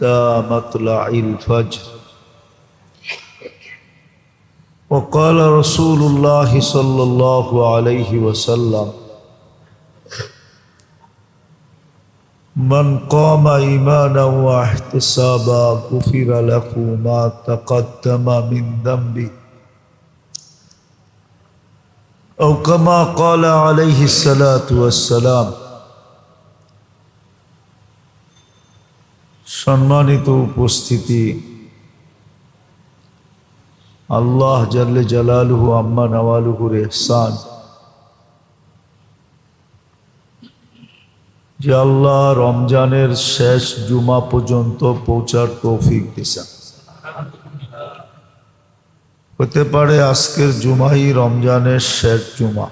حتى مطلع الفجر. وقال رسول الله صلى الله عليه وسلم: من قام إيمانا واحتسابا غفر له ما تقدم من ذنبه أو كما قال عليه الصلاة والسلام. সম্মানিত উপস্থিতি, আল্লাহ জাল্লে জালালুহু আম্মা নওয়ালুহুর ইহসান যে আল্লাহ রমজানের শেষ জুমা পর্যন্ত পৌঁছার তৌফিক দিয়েছেন। হতে পারে আজকের জুমাই রমজানের শেষ জুমা।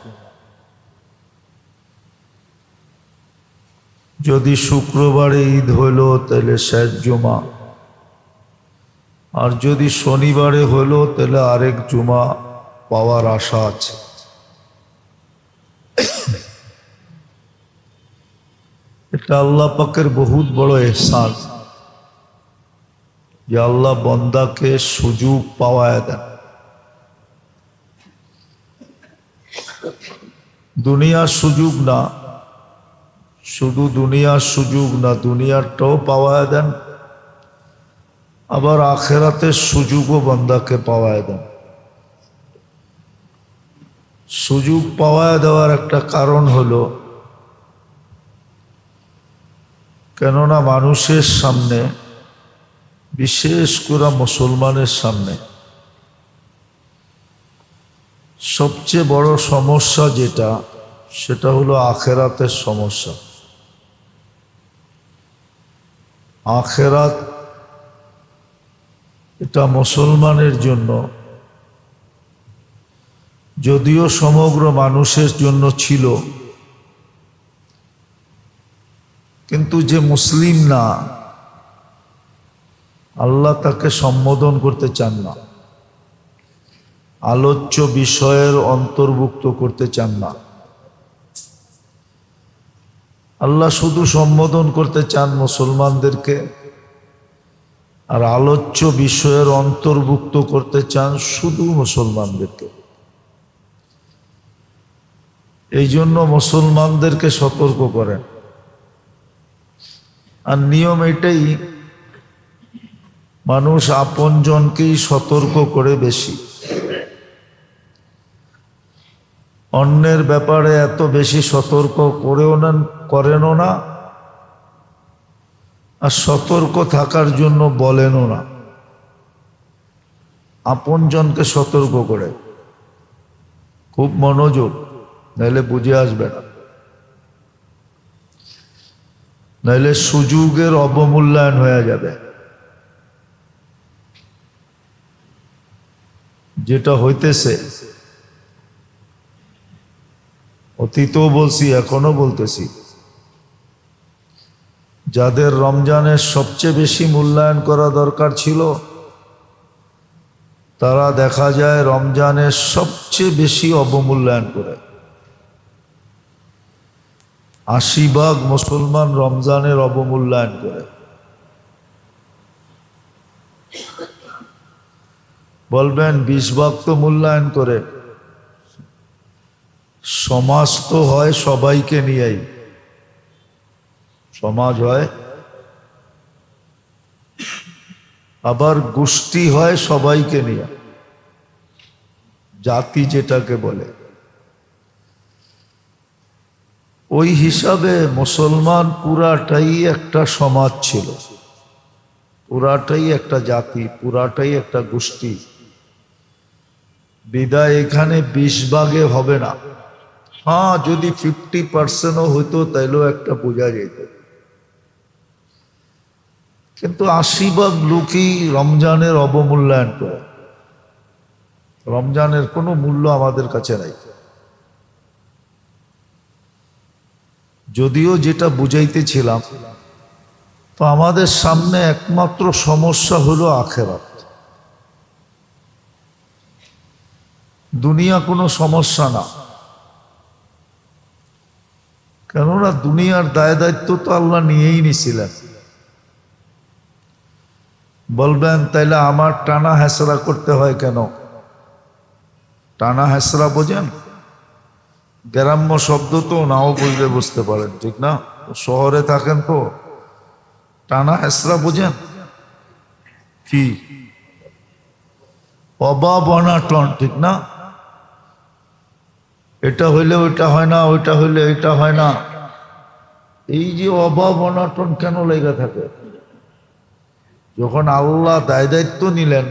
যদি শুক্রবারে ঈদ হইল তাহলে শেষ জুমা, আর যদি শনিবারে হইল তাহলে আরেক জুমা পাওয়ার আশা আছে। এটা আল্লাহ পাকের বহুত বড় ইহসান যে আল্লাহ বন্দাকে সুযোগ পাওয়ায় দেন। দুনিয়ার সুযোগ না, শুধু দুনিয়ার সুযোগ না, দুনিয়ারটাও পাওয়ায় দেন, আবার আখেরাতের সুযোগও বন্দাকে পাওয়ায় দেন। সুযোগ পাওয়ায় দেওয়ার একটা কারণ হলো, কেননা মানুষের সামনে, বিশেষ করে মুসলমানের সামনে সবচেয়ে বড় সমস্যা যেটা, সেটা হলো আখেরাতের সমস্যা। আখেরাত এটা মুসলমানের জন্য, যদিও সমগ্র মানুষের জন্য ছিল, কিন্তু যে মুসলিম না, আল্লাহ তাকে সম্বোধন করতে চান না, আলোচ্য বিষয়ের অন্তর্ভুক্ত করতে চান না। আল্লাহ শুধু সম্বোধন করতে চান মুসলমানদেরকে, আর আলোচ্য বিষয়ের অন্তর্ভুক্ত করতে চান শুধু মুসলমানদেরকে। এই জন্য মুসলমানদেরকে সতর্ক করেন। আর নিয়ম এটাই, মানুষ আপনজনকেই সতর্ক করে বেশি, অন্যের ব্যাপারে এত বেশি সতর্ক করেনও না, আর সতর্ক থাকার জন্য বলেনও না। আপনজনকে সতর্ক করে, খুব মনোযোগ, নাইলে বুঝে আসবে না, নাইলে সুযোগের অবমূল্যায়ন হয়ে যাবে। যেটা হইতেছে, অতীতও বলছি, এখনো বলতেছি, যাদের রমজানের সবচেয়ে বেশি মূল্যায়ন করা দরকার ছিল, তারা দেখা যায় রমজানের সবচেয়ে বেশি অবমূল্যায়ন করে। ৮০% মুসলমান রমজানের অবমূল্যায়ন করে। বলবেন ২০% তো মূল্যায়ন করে। সমাজ তো হয় সবাইকে নিয়েই, সমাজ হয়, আবার গোষ্ঠী হয় সবাইকে নিয়ে, জাতি যেটাকে বলে। ওই হিসাবে মুসলমান পুরাটাই একটা সমাজ ছিল, পুরাটাই একটা জাতি, পুরাটাই একটা গোষ্ঠী। বিদায় এখানে ২০% হবে না। হ্যাঁ, যদি 50%ও হইতো তাইলেও একটা বোঝা যেত, কিন্তু ৮০% লোকই রমজানের অবমূল্যায়ন করে। রমজানের কোনো মূল্য আমাদের কাছে নাই। যদিও যেটা বুঝাইতেছিলাম, তো আমাদের সামনে একমাত্র সমস্যা হলো আখেরাত। দুনিয়া কোনো সমস্যা না, কেননা দুনিয়ার দায় দায়িত্ব তো আল্লাহ নিয়েই নিছিলেন। বলবেন তাইলে আমার টানা হেসরা করতে হয় কেন? টানা হেসরা বোঝেন? গ্রাম্য শব্দ তো নাও বুঝলে বুঝতে পারেন, ঠিক না? শহরে থাকেন তো। টানা হেসরা বোঝেন কি? অভাব অনাটন, ঠিক না? এটা হইলে ওইটা হয় না, ওইটা হইলে এটা হয় না। এই যে অভাব অনাটন কেন লেগে থাকে? যখন আল্লাহ দায় দায়িত্ব নিলেন,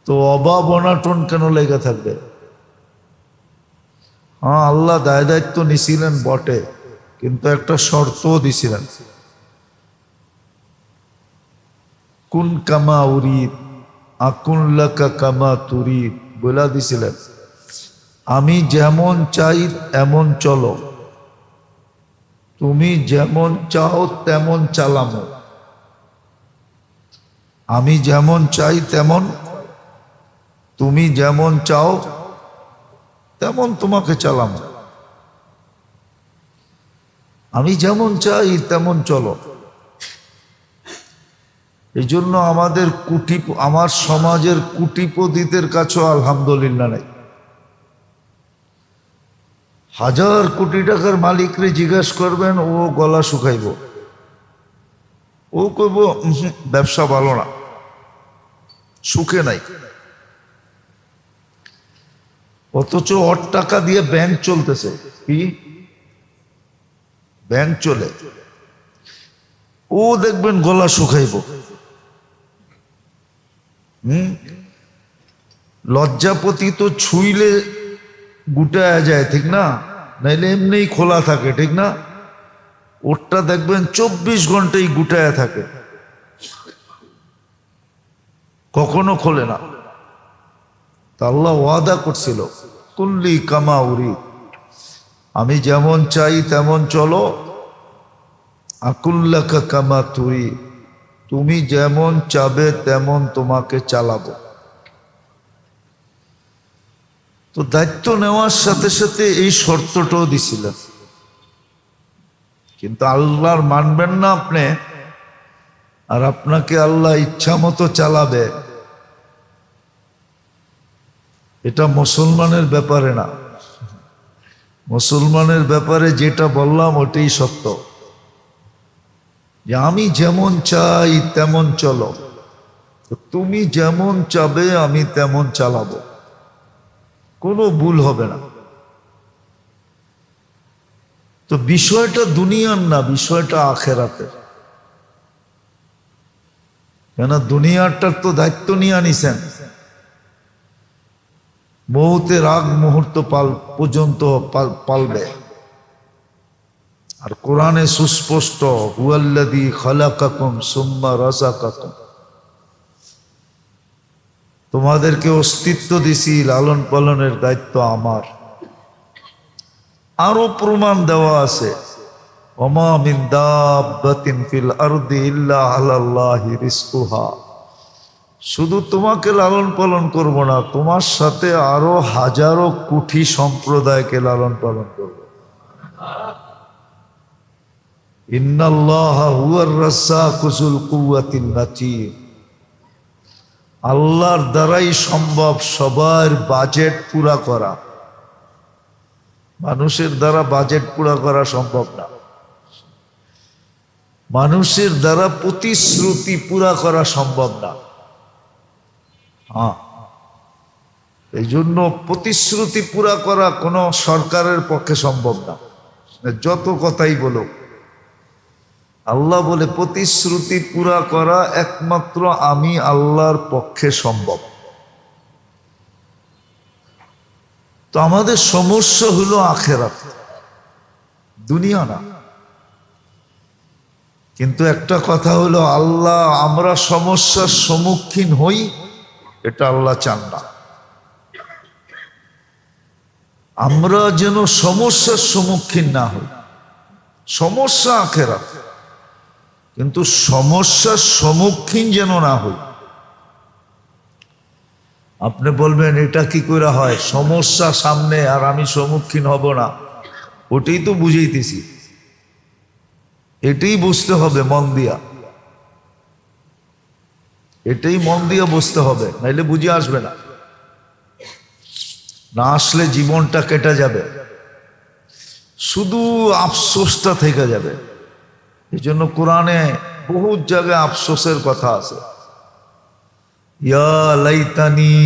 তো অভাব অনাটন কেন লেগে থাকবে? হ্যাঁ, আল্লাহ দায় দায়িত্ব নিছিলেন বটে, কিন্তু একটা শর্তও দিছিলেন। কুন কামা উরিদ আকুন লাকা কামা তুরিদ বলে দিছিলেন, আমি যেমন চাই এমন চলো, তুমি যেমন চাও তেমন চালামো। আমি যেমন চাই তেমন, তুমি যেমন চাও তেমন তোমাকে চালামো। আমি যেমন চাই তেমন চলো। এই জন্য আমার সমাজের কুটিপতিদের কাছেও আলহামদুলিল্লাহ নাই। 1000 কোটি টাকার মালিকরে জিজ্ঞেস করবেন, ও গলা শুকাইব, ও কইব ব্যবসা ভালো না, সুখে নাই। অথচ ওর টাকা দিয়ে ব্যাংক চলতেছে। কি ব্যাংক চলে? ও দেখবেন গলা শুকাইব। লজ্জাপতি তো ছুইলে গুটায়া যায়, ঠিক না? নাইলে এমনিই খোলা থাকে, ঠিক না? ওরটা দেখবেন 24 ঘন্টাই গুটায়া থাকে, কখনো খোলে না। তা আল্লাহ ওয়াদা করছিল, কুল্লি কামা উরিদ, আমি যেমন চাই তেমন চলো, আকুল্লাকা কামা তুরি, তুমি যেমন চাবে তেমন তোমাকে চালাবো। তো দায়িত্ব নেওয়ার সাথে সাথে এই শর্তটাও দিছিলেন, কিন্তু আল্লাহর মানবেন না আপনি, আর আপনাকে আল্লাহ ইচ্ছা মতো চালাবে। এটা মুসলমানের ব্যাপারে না। মুসলমানের ব্যাপারে যেটা বললাম ওটাই সত্য, যে আমি যেমন চাই তেমন চলো, তুমি যেমন চাবে আমি তেমন চালাবো, কোনো ভুল হবে না। তো বিষয়টা দুনিয়ার না, বিষয়টা আখেরাতের। কেন দুনিয়াটার তো দায়িত্ব নিয়ে আনিছেন, মৌতের আগ মুহূর্ত পর্যন্ত পালবে। আর কোরআনে সুস্পষ্ট, হুয়াল্লাযী খালাকাকুম সুম্মা রাযাকাকুম, তোমাদেরকে অস্তিত্ব দিছি, লালন পালনের দায়িত্ব আমার। আরো প্রমাণ দেওয়া আছে, ওমা মিন দাব্বাতিন ফিল আরদি ইল্লা আলাল্লাহি রিজকুহা, শুধু তোমাকে লালন পালন করব না, তোমার সাথে আরো হাজারো কোটি সম্প্রদায়কে লালন পালন করব। ইন্নাল্লাহা হুয়ার রাজ্জাকু যুল কুওয়াতিন মাতিন, আল্লাহর দ্বারাই সম্ভব সবার বাজেট পুরা করা। মানুষের দ্বারা বাজেট পুরা করা সম্ভব না, মানুষের দ্বারা প্রতিশ্রুতি পুরা করা সম্ভব না। হ্যাঁ, এই জন্য প্রতিশ্রুতি পুরা করা কোনো সরকারের পক্ষে সম্ভব না, যত কথাই বলো। আল্লাহ বলে প্রতিশ্রুতি পুরা করা একমাত্র আমি আল্লাহর পক্ষে সম্ভব। তো আমাদের সমস্যা হলো আখেরাত, দুনিয়া না। কিন্তু একটা কথা হলো, আল্লাহ আমরা সমস্যার সম্মুখীন হই, এটা আল্লাহ চান না। আমরা যেন সমস্যার সম্মুখীন না হই। সমস্যা আখেরাত, কিন্তু সমস্যার সম্মুখীন যেন না হই। আপনি বলবেন এটা কি করে হয়, সমস্যা সামনে আর আমি সম্মুখীন হব না? ওটাই তো বুঝাইতেছি, এটাই বুঝতে হবে মন দিয়া। এটাই মন দিয়ে বসতে হবে, নাইলে বুঝে আসবে না। না আসলে জীবনটা কেটে যাবে, শুধু আফসোসটা থেকে যাবে। এই জন্য কোরআনে বহুত জায়গায় আফসোসের কথা আছে। ইয়া লাইতানি,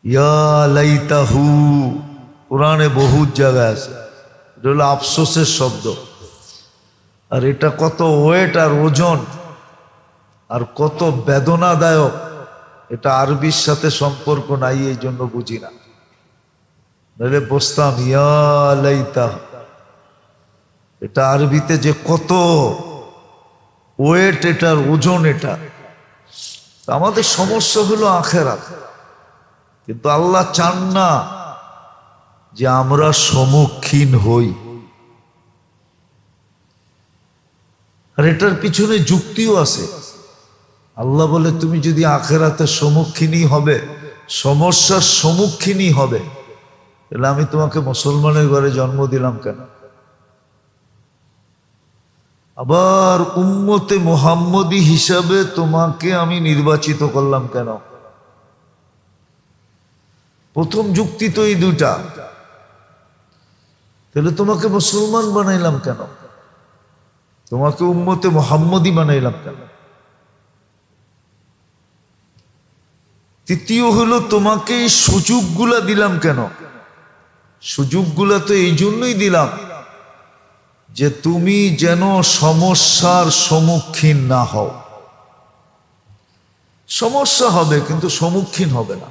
ইয়া লাইতাহু, কোরআনে বহুত জায়গায় আছে। এটা হলো আফসোসের শব্দ। আর এটা কত ওয়েট আর ওজন আর কত বেদনাদায়ক, এটা আরবির সাথে সম্পর্ক নাই, এই জন্য বুঝি না। নাহলে বসতাম ইয়া লাইতাহ। এটা আরবিতে যে কত ওয়েট, এটার ওজন, এটা আমাদের সমস্যা হলো আখেরাত। কিন্তু আল্লাহ চান না যে আমরা সম্মুখীন হই। আর এটার পিছনে যুক্তিও আছে। আল্লাহ বলে তুমি যদি আখেরাতের সম্মুখীনই হবে, সমস্যার সম্মুখীনই হবে, তাহলে আমি তোমাকে মুসলমানের ঘরে জন্ম দিলাম কেন? আবার উম্মতে মুহাম্মদী হিসাবে তোমাকে আমি নির্বাচিত করলাম কেন? প্রথম যুক্তি তো এই দুটা। তাহলে তোমাকে মুসলমান বানাইলাম কেন? তোমাকে উম্মতে মুহাম্মদী বানাইলাম কেন? তৃতীয় হলো তোমাকে এই সুযোগগুলা দিলাম কেন? সুযোগগুলা তো এই জন্যই দিলাম যে তুমি যেন সমস্যার সম্মুখীন না হও। সমস্যা হবে কিন্তু সম্মুখীন হবে না।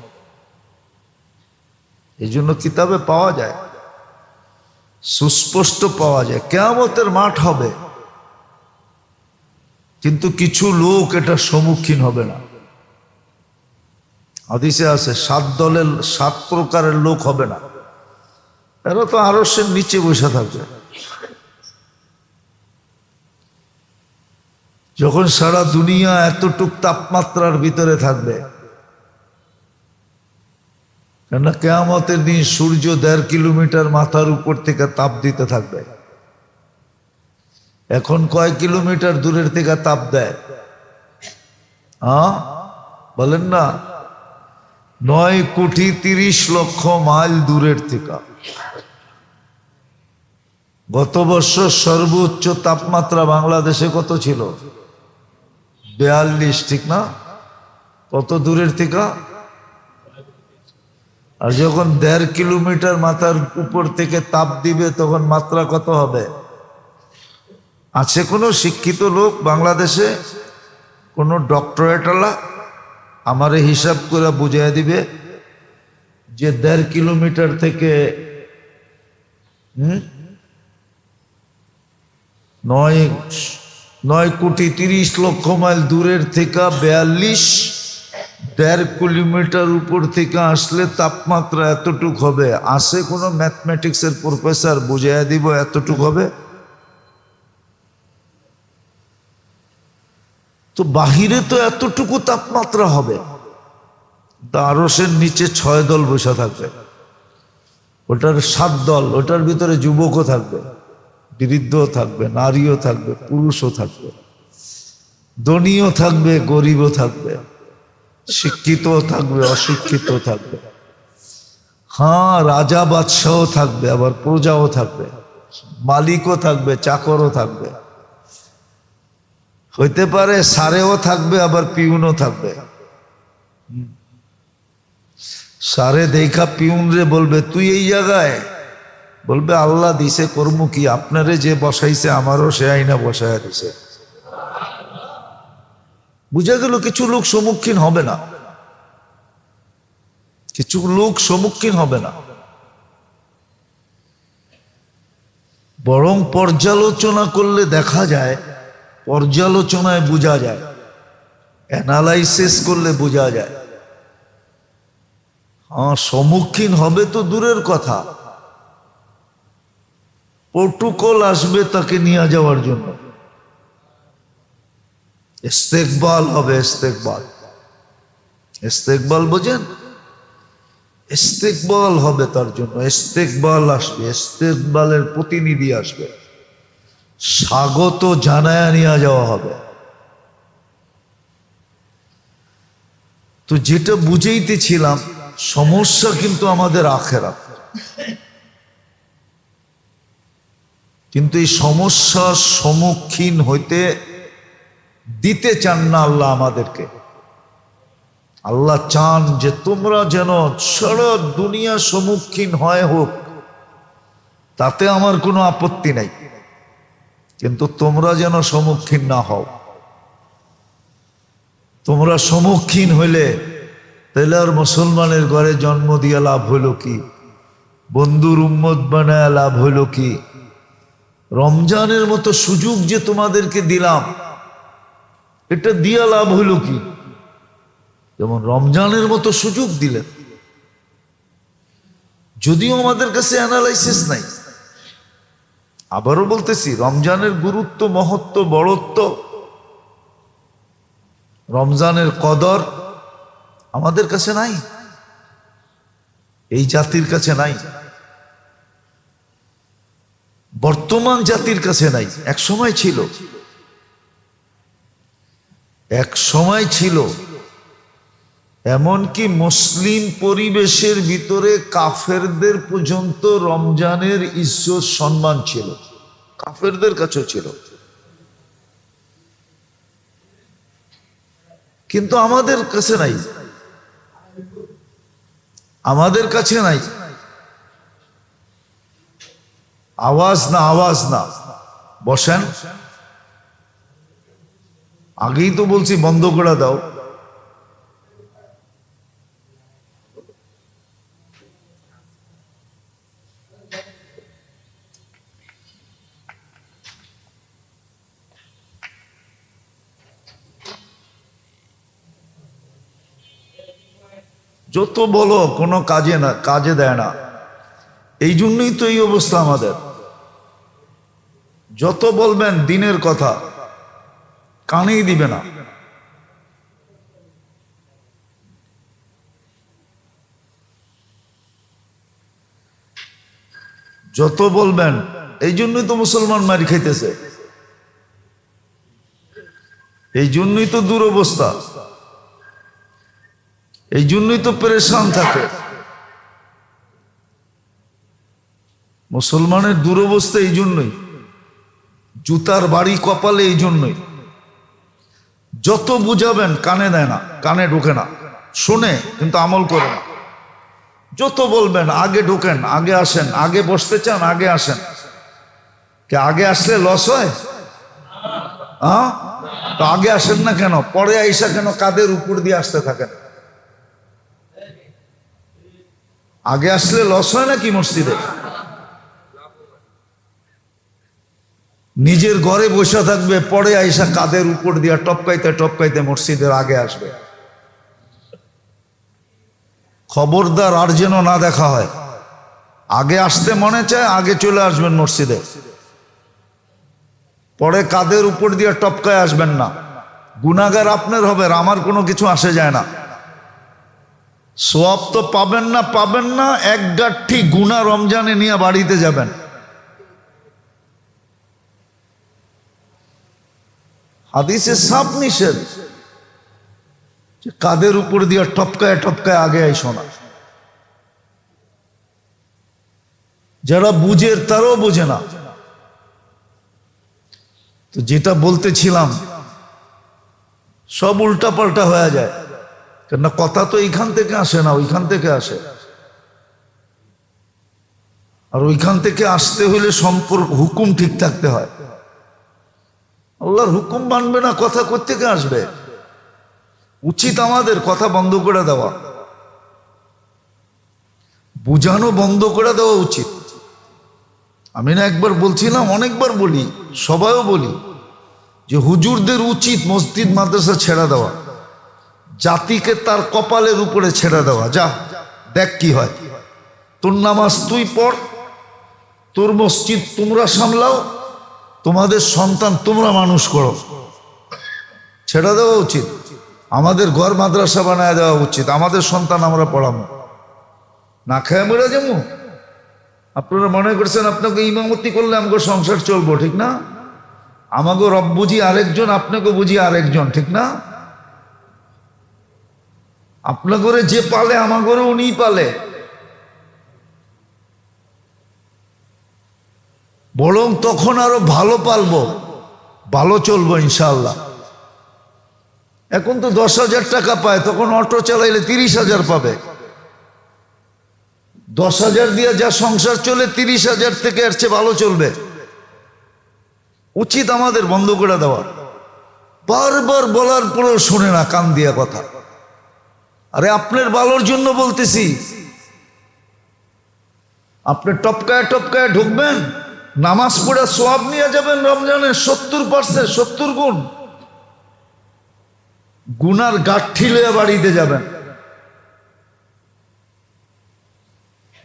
এই জন্য কিতাবে পাওয়া যায়, সুস্পষ্ট পাওয়া যায়, কিয়ামতের মাঠ হবে, কিন্তু কিছু লোক এটা সম্মুখীন হবে না। হাদিসে আছে 7 দলের 7 প্রকারের লোক হবে না। এরা তো আরশের নিচে বসে থাকবে। যখন সারা দুনিয়া এতটুক তাপমাত্রার ভিতরে থাকবে, কেননা কিয়ামতের দিন সূর্য 1.5 কিলোমিটার মাথার উপর থেকে তাপ দিতে থাকবে। এখন কয় কিলোমিটার দূরের থেকে তাপ দেয়? বলেন না, 9,30,00,000 মাইল দূরের থেকে। গত বছর সর্বোচ্চ তাপমাত্রা বাংলাদেশে কত ছিল? 42, ঠিক না? কত দূরের থেকে? আর যখন 1.5 কিলোমিটার মাথার উপর থেকে তাপ দিবে তখন মাত্রা কত হবে? আছে কোনো শিক্ষিত লোক বাংলাদেশে, কোনো ডক্টরেটওয়ালা আমারে হিসাব করে বুঝিয়ে দিবে যে 1.5 কিলোমিটার থেকে 9,30,00,000 মাইল দূরের থেকে 42, 1.5 কিলোমিটার উপর থেকে আসলে তাপমাত্রা এতটুক হবে? আছে কোনো ম্যাথমেটিক্সের প্রফেসর বুঝিয়ে দিব এতটুক হবে? তো বাহিরে তো এতটুকু তাপমাত্রা হবে, আরশের নিচে 6 দল বসে থাকবে, ওটার 7 দল, ওটার ভিতরে যুবকও থাকবে, বৃদ্ধও থাকবে, নারীও থাকবে, পুরুষও থাকবে, ধনীও থাকবে, গরিবও থাকবে, শিক্ষিতও থাকবে, অশিক্ষিতও থাকবে। হ্যাঁ, রাজা বাদশাহও থাকবে, আবার প্রজাও থাকবে, মালিকও থাকবে, চাকরও থাকবে, হইতে পারে সারেও থাকবে, আবার পিউনও থাকবে। সারে দেখা পিউন রে বলবে তুই এই জায়গায়, বলবে আল্লাহ দিছে, কর্ম কি, আপনারে যে বসাইছে আমারও সে আইনা বসায় দিছে। বুঝা গেল কিছু লোক সম্মুখীন হবে না, কিছু লোক সম্মুখীন হবে না, বরং পর্যালোচনা করলে দেখা যায়, পর্যালোচনায় বোঝা যায়, অ্যানালাইসিস করলে বোঝা যায়। হ্যাঁ, সম্মুখীন হবে তো দূরের কথা, প্রোটোকল আসবে তাকে নিয়ে যাওয়ার জন্য, ইস্তেকবাল হবে, ইস্তেকবাল। ইস্তেকবাল বোঝেন? ইস্তেকবাল হবে তার জন্য, ইস্তেকবাল আসবে, ইস্তেকবালের প্রতিনিধি আসবে, স্বাগত জানায়া নিয়ে যাওয়া হবে। তো যেটা বুঝাইতেছিলাম, সমস্যা কিন্তু আমাদের আখেরাত, কিন্তু এই সমস্যার সম্মুখীন হইতে দিতে চান না আল্লাহ আমাদেরকে। আল্লাহ চান যে তোমরা যেন সারা দুনিয়া সম্মুখীন হয় হোক, তাতে আমার কোনো আপত্তি নাই, কিন্তু তোমরা যেন সম্মুখীন না হও। তোমরা সম্মুখীন হইলে তাহলে আর মুসলমানের ঘরে জন্ম দিয়া লাভ হইল কি? বন্ধুর উম্মত বানায় লাভ হইল কি? রমজানের মতো সুযোগ যে তোমাদেরকে দিলাম, এটা দিয়া লাভ হইল কি? যেমন রমজানের মতো সুযোগ দিলেন, যদিও আমাদের কাছে অ্যানালাইসিস নাই। আবারও বলতেছি, রমজানের গুরুত্ব, মহত্ব, বড়ত্ব, রমজানের কদর আমাদের কাছে নাই, এই জাতির কাছে নাই, বর্তমান জাতির কাছে নাই। এক সময় ছিল, এক সময় ছিল, এমনকি মুসলিম পরিবেশের ভিতরে কাফেরদের পর্যন্ত রমজানের ইজ্জত সম্মান ছিল, কাফেরদের কাছেও ছিল, কিন্তু আমাদের কাছে নাই, আমাদের কাছে নাই। আওয়াজ না, আওয়াজ না, বসেন। আগেই তো বলছি বন্ধ করে দাও। যত বলো কোনো কাজে না, কাজে দেয় না। এই জন্যই তো এই অবস্থা আমাদের। যত বলবেন দিনের কথা, কানেই দিবে না। যত বলবেন, এই জন্যই তো মুসলমান মারি খাইতেছে, এই জন্যই তো দুরবস্থা, এই জন্যই তো পেরেশান থাকে। মুসলমানের দুরবস্থা এই জন্যই, জুতার বাড়ি কপালে এই জন্যই। যত বুঝাবেন কানে দেয় না, কানে ঢোকে না, শোনে কিন্তু আমল করে না। যত বলবেন আগে ঢোকেন, আগে আসেন, আগে বসতে চান, আগে আসেন। কে আগে আসলে লস হয়? হ্যাঁ, তো আগে আসেন না কেন? পরে আইসা কেন কাদের উপর দিয়ে আসতে থাকেন? আগে আসলে লস হয় নাকি মসজিদে? নিজের ঘরে বসে থাকবে, পরে আইসা কাদের উপর দিয়া টপকাইতে টপকাইতে মসজিদের আগে আসবে। খবরদার আর যেন না দেখা হয়। আগে আসতে মনে চায়, আগে চলে আসবেন মসজিদে, পরে কাদের উপর দিয়ে টপকায় আসবেন না। গুনাহগার আপনার হবে, আমার কোনো কিছু আসে যায় না। সওয়াব তো পাবেন না, পাবেন না, এক গাঁঠি গুনাহ রমজানে নিয়ে বাড়িতে যাবেন। হাদিসে সাফ নিষেধ, কাদের উপর দিয়ে টপকায় টপকায় আগে আইসো না। যারা বুঝে তারাও বোঝে না। তো যেটা বলতেছিলাম, সব উল্টা পাল্টা হয়ে যায়, কেননা কথা তো এইখান থেকে আসে না, ওইখান থেকে আসে। আর ওইখান থেকে আসতে হইলে সম্পর্ক, হুকুম ঠিক থাকতে হয়। আল্লাহর হুকুম মানবে না, কথা কোত্থেকে আসবে? উচিত আমাদের কথা বন্ধ করে দেওয়া, বুঝানো বন্ধ করে দেওয়া উচিত। আমি না একবার বলছিলাম, অনেকবার বলি, সবাইও বলি, যে হুজুরদের উচিত মসজিদ মাদ্রাসা ছেড়ে দেওয়া, জাতিকে তার কপালের উপরে ছেড়ে দেওয়া। যা দেখ কি হয়, তোর নামাজ তুই পড়, তোর মসজিদ তোমরা সামলাও, তোমাদের সন্তান তোমরা মানুষ করো। ছেড়ে দেওয়া উচিত। আমাদের ঘর মাদ্রাসা বানায় দেওয়া উচিত, আমাদের সন্তান আমরা পড়াবো। না খেয়ে মরে যাবো? আপনারা মনে করছেন আপনাকে ইমামতি করলে আমাকে সংসার চলবো, ঠিক না? আমাকে রব বুঝি আরেকজন, আপনাকে বুঝি আরেকজন, ঠিক না? আপনার ঘরে যে পালে আমার ঘরে উনিই পালে, বরং তখন আরো ভালো পালবো, ভালো চলবো ইনশাআল্লাহ। এখন তো 10,000 টাকা পায়, তখন অটো চালাইলে 30,000 পাবে। 10,000 দিয়ে যা সংসার চলে 30,000 থেকে এর চেয়ে ভালো চলবে। উচিত আমাদের বন্ধ করে দেওয়া। বারবার বলার পরেও শোনে না, কান দিয়া কথা। আরে আপনার ভালোর জন্য বলতেছি। আপনি টপকায় টপকায় ঢুকবেন, নামাজ পড়ে সোয়াব নিয়ে যাবেন রমজানের 70%, 70 গুণ। গুনার গাঠি লয়ে বাড়িতে যাবেন।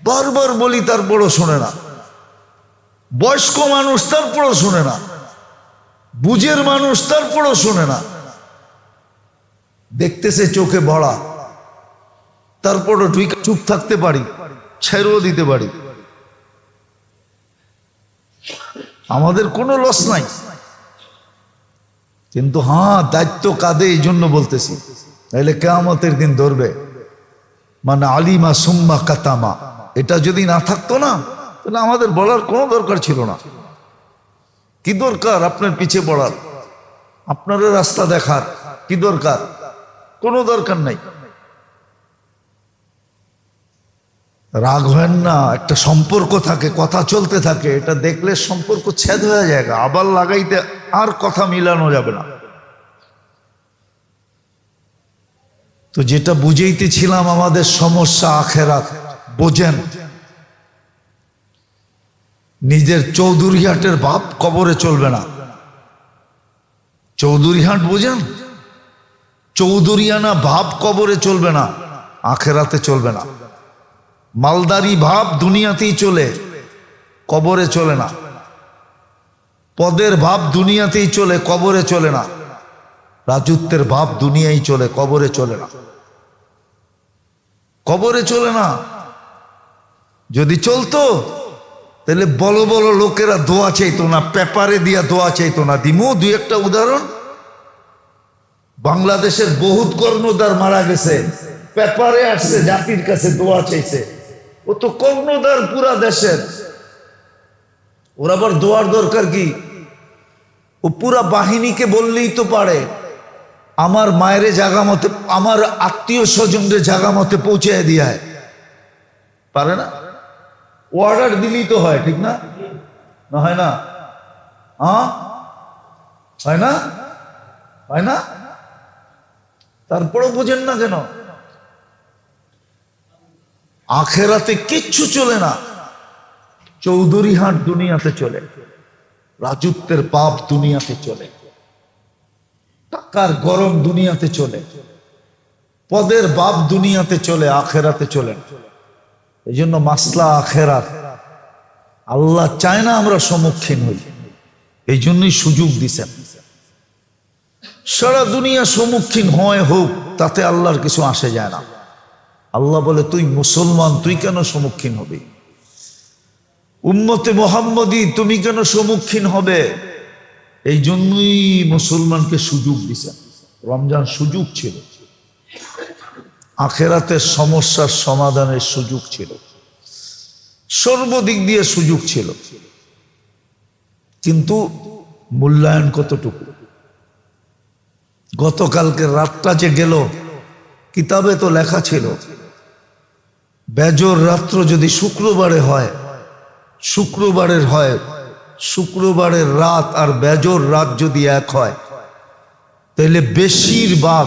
বারবার বলি, তারপরও শোনে না। বয়স্ক মানুষ, তারপরও শোনে না। বুঝের মানুষ, তারপরও শোনে না। দেখতেছে চোখে ভরা, তারপরও চুপ থাকতে পারি, ছেড়েও দিতে পারি। আমাদের কোনো লস নাই, কিন্তু হ্যাঁ দায়িত্ব কাঁধে, এই জন্য বলতেছি। তাইলে কিয়ামতের দিন ধরবে মানে আলিমা সুম্মা কাতামা। এটা যদি না থাকতো না, তাহলে আমাদের বলার কোনো দরকার ছিল না। কি দরকার আপনার পিছে পড়ার, আপনার রাস্তা দেখার কি দরকার? কোনো দরকার নাই। রাগ হয় না, একটা সম্পর্ক থাকে, কথা চলতে থাকে, এটা দেখলে সম্পর্ক ছেদ হয়ে যায়, আবার লাগাইতে আর কথা মিলানো যাবে না। তো যেটা বুঝাইতেছিলাম, আমাদের সমস্যা আখেরাত। বোঝেন, নিজের চৌধুরীহাটের ভাব কবরে চলবে না। চৌধুরীহাট বোঝেন? চৌধুরিয়ানা ভাব কবরে চলবে না, আখেরাতে চলবে না। মালদারি ভাব দুনিয়াতেই চলে, কবরে চলে না। পদের ভাব দুনিয়াতেই চলে, কবরে চলে না। রাজত্বের ভাব দুনিয়ায় চলে, কবরে চলে না। কবরে চলে না। যদি চলতো তাহলে বড় বড় লোকেরা দোয়া চাইতো না, পেপারে দিয়া দোয়া চাইতো না। দিমু দুই একটা উদাহরণ। বাংলাদেশের বহুত কর্ণধার মারা গেছে, পেপারে আসছে, জাতির কাছে দোয়া চাইছে। ও তো কর্ণধার পুরা দেশের, ওর আবার দোয়ার দরকার কি? ও পুরা বাহিনীকে বললেই তো পারে, আমার মায়ের জাগা মতে, আমার আত্মীয় স্বজনদের জাগা মতে পৌঁছায় দিয়ে। পারে না? অর্ডার দিলেই তো হয়, ঠিক না? না হয় না? হ্যাঁ হয় না? হয় না? তারপরেও বুঝেন না কেন? আখেরাতে কিচ্ছু চলে না। চৌধুরী হাট দুনিয়াতে চলে, রাজত্বের পাপ দুনিয়াতে চলে, টাকার গরম দুনিয়াতে চলে, পদের বাপ দুনিয়াতে চলে, আখেরাতে চলে। এই জন্য মাসলা আখেরাত আল্লাহ চায় না আমরা সম্মুখীন হই, এই জন্যই সুযোগ দিছেন। সারা দুনিয়া সম্মুখীন হয় হোক, তাতে আল্লাহর কিছু আসে যায় না। আল্লাহ বলে, তুই মুসলমান, তুই কেন সম্মুখীন হবি? উম্মতে মুহাম্মদী, তুমি কেন সম্মুখীন হবে? এই জন্যই মুসলমানকে সুযোগ দিছেন। রমজান সুযোগ ছিল, আখেরাতের সমস্যার সমাধানের সুযোগ ছিল, সর্বদিক দিয়ে সুযোগ ছিল। কিন্তু মূল্যায়ন কতটুকু? গতকালকে রাতটা যে গেল, কিতাবে তো লেখা ছিল, বেজর রাত্র যদি শুক্রবারে হয়, শুক্রবারের রাত আর বেজর রাত যদি এক হয়, তাহলে বেশিরভাগ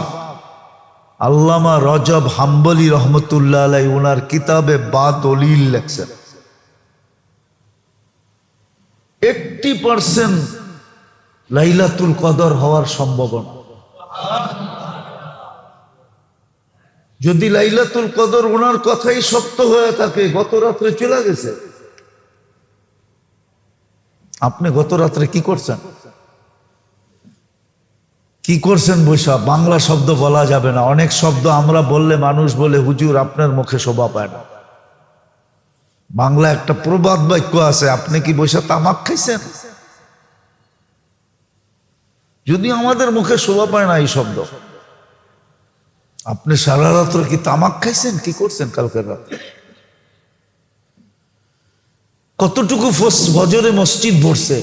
আল্লামা রজব হাম্বলি রহমতুল্লাহ আলাইহি ওনার কিতাবে বা দলিল লেখছেন 80% লাইলাতুল কদর হওয়ার সম্ভাবনা। যদি লাইলাতুল কদর ওনার কথাই সত্য হয়ে থাকে, গত রাত্রে চলে গেছে। আপনি গত রাত্রে কি করছেন? কি করছেন? বৈশা বাংলা শব্দ বলা যাবে না, অনেক শব্দ আমরা বললে মানুষ বলে হুজুর আপনার মুখে শোভা পায় না। বাংলা একটা প্রবাদ বাক্য আছে, আপনি কি বৈশা তামাক খাইছেন? যদি আমাদের মুখে শোভা পায় না এই শব্দ, আপনি সারা রাত্র কি তামাক খাইছেন, কি করছেন কালকের রাত্রে? কতটুকু ফজরে মসজিদ ভরছে?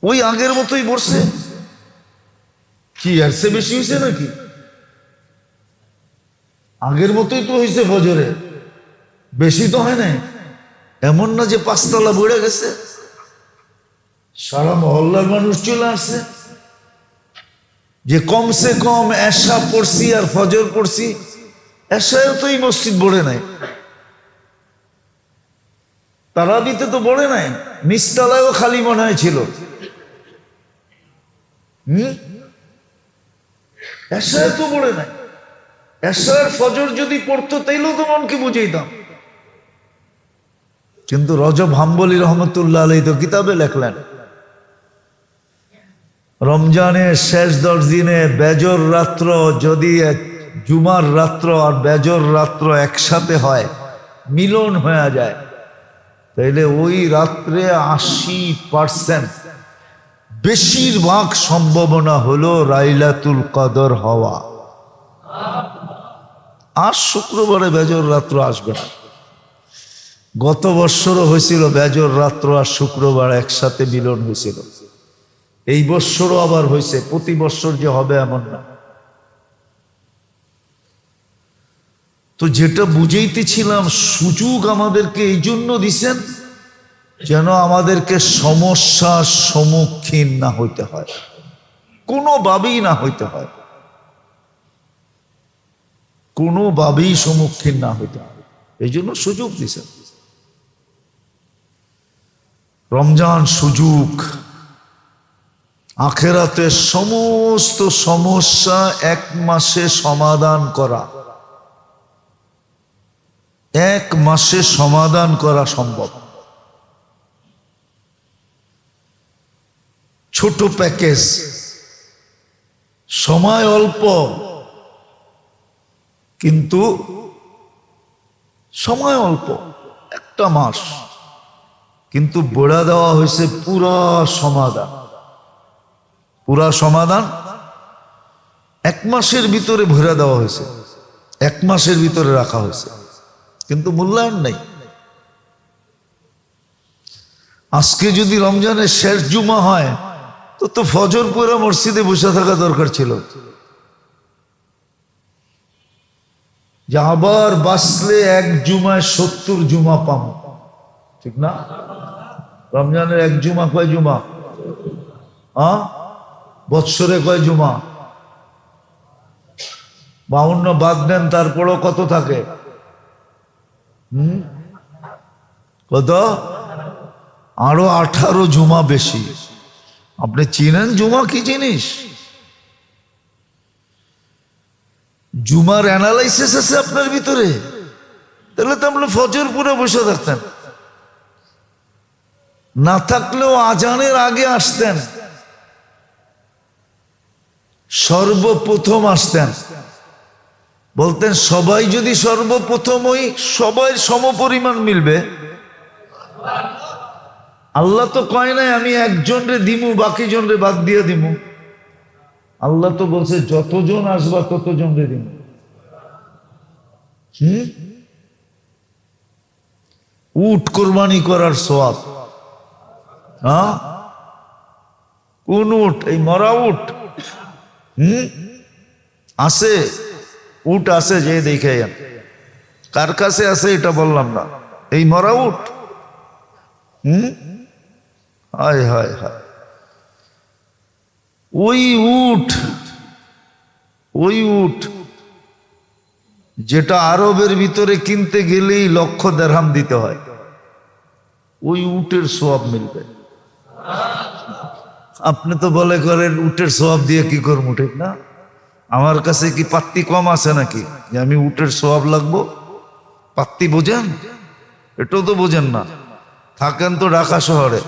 ওই আগের মতোই ভরছে, কি আর সে বেশি হয়েছে নাকি? আগের মতোই তো হয়েছে ফজরে, বেশি তো হয় নাই। এমন না যে 5 তলা বেড়ে গেছে, সারা মহল্লার মানুষ চলে আসছে। যে কমসে কম এশা পড়ছি আর ফজর পড়ছি, এশায় তো এই মসজিদ ভরে নাই, তারাবিতে তো ভরে নাই, নিচতলায়ও খালি মনে হয় ছিল। এশায় তো ভরে নাই। এশার ফজর যদি পড়তো তাইলেও তো মনকে বুঝাইতাম। কিন্তু রজব হাম্বলি রহমতুল্লাহ আলাইহি তো কিতাবে লেখলেন, রমজানের শেষ 10 দিনে বেজর রাত্র যদি জুমার রাত্র আর বেজর রাত্র একসাথে হয়, মিলন হয়ে যায়, তাইলে ওই রাত্রে 80% বেশিরভাগ সম্ভাবনা হলো লাইলাতুল কদর হওয়া। আর শুক্রবারে বেজর রাত্র আসবে না। গত বৎসরও হয়েছিল বেজর রাত্র আর শুক্রবার একসাথে মিলন হয়েছিল, এই বৎসরও আবার হয়েছে। প্রতি বৎসর যে হবে এমন না। তো যেটা বুঝাইতেছিলাম, সুযোগ আমাদেরকে এই জন্য দিছেন যেন আমাদেরকে সমস্যার সম্মুখীন না হইতে হয়, কোনোভাবেই না হইতে হয়, কোনোভাবেই সম্মুখীন না হইতে হয়, এই জন্য সুযোগ দিছেন। রমজান সুযোগ আখিরাতের সমস্ত সমস্যা 1 মাসে সমাধান করা, 1 মাসে সমাধান করা সম্ভব। ছোট প্যাকেজ, সময় অল্প, কিন্তু সময় অল্প, 1 মাস, কিন্তু বড়া দেওয়া হয়েছে পুরা সমাধান। পুরা সমাধান 1 মাসের ভিতরে ভরে দেওয়া হয়েছে, 1 মাসের ভিতরে রাখা হয়েছে, কিন্তু মূল্যায়ন নাই। আজকে যদি রমজানের শেষ জুমা হয়, তো ফজর পড়ে মসজিদে বসে থাকা দরকার ছিল, যে আবার বাঁচলে 1 জুমায় 70 জুমা পাম, ঠিক না? রমজানের 1 জুমা কয় জুমা? বৎসরে কয় জুমা? 52 বাদ দেন, তারপরও কত থাকে? কত? আরো 18 জুমা বেশি। আপনি চিনেন জুমা কি জিনিস? জুমার অ্যানালাইসিস আছে আপনার ভিতরে? তাহলে তো আপনি ফজর পুরে বসে থাকতেন, না থাকলেও আজানের আগে আসতেন, সর্বপ্রথম আসতেন, বলতেন সবাই যদি সর্বপ্রথম ওই সবাই সমপরিমাণ মিলবে। আল্লাহ তো কয় নাই আমি একজনরে দিমু বাকি জনরে বাদ দিয়ে দিমু। আল্লাহ তো বলছে যতজন আসবা ততজনরে দিমু। উট কোরবানি করার সওয়াব, কোন উট? এই মরা উট আছে, উট আছে, যে দেখে কার কাছে আছে এটা বললাম না, এই মরা উট। হায় হায় হায়, ওই উট, ওই উট যেটা আরবের ভিতরে কিনতে গেলেই 1,00,000 দিরহাম দিতে হয়, ওই উটের সওয়াব মিলবে। আপনি তো বলে করেন উটের সওয়াব দিয়ে কি করবো, ঠিক না? আমার কাছে কি পাত্তি কম আছে নাকি যে আমি উটের সওয়াব লাগবো? পাত্তি বোঝেন? এটাও তো বোঝেন না। থাকেন তো ঢাকা শহরে,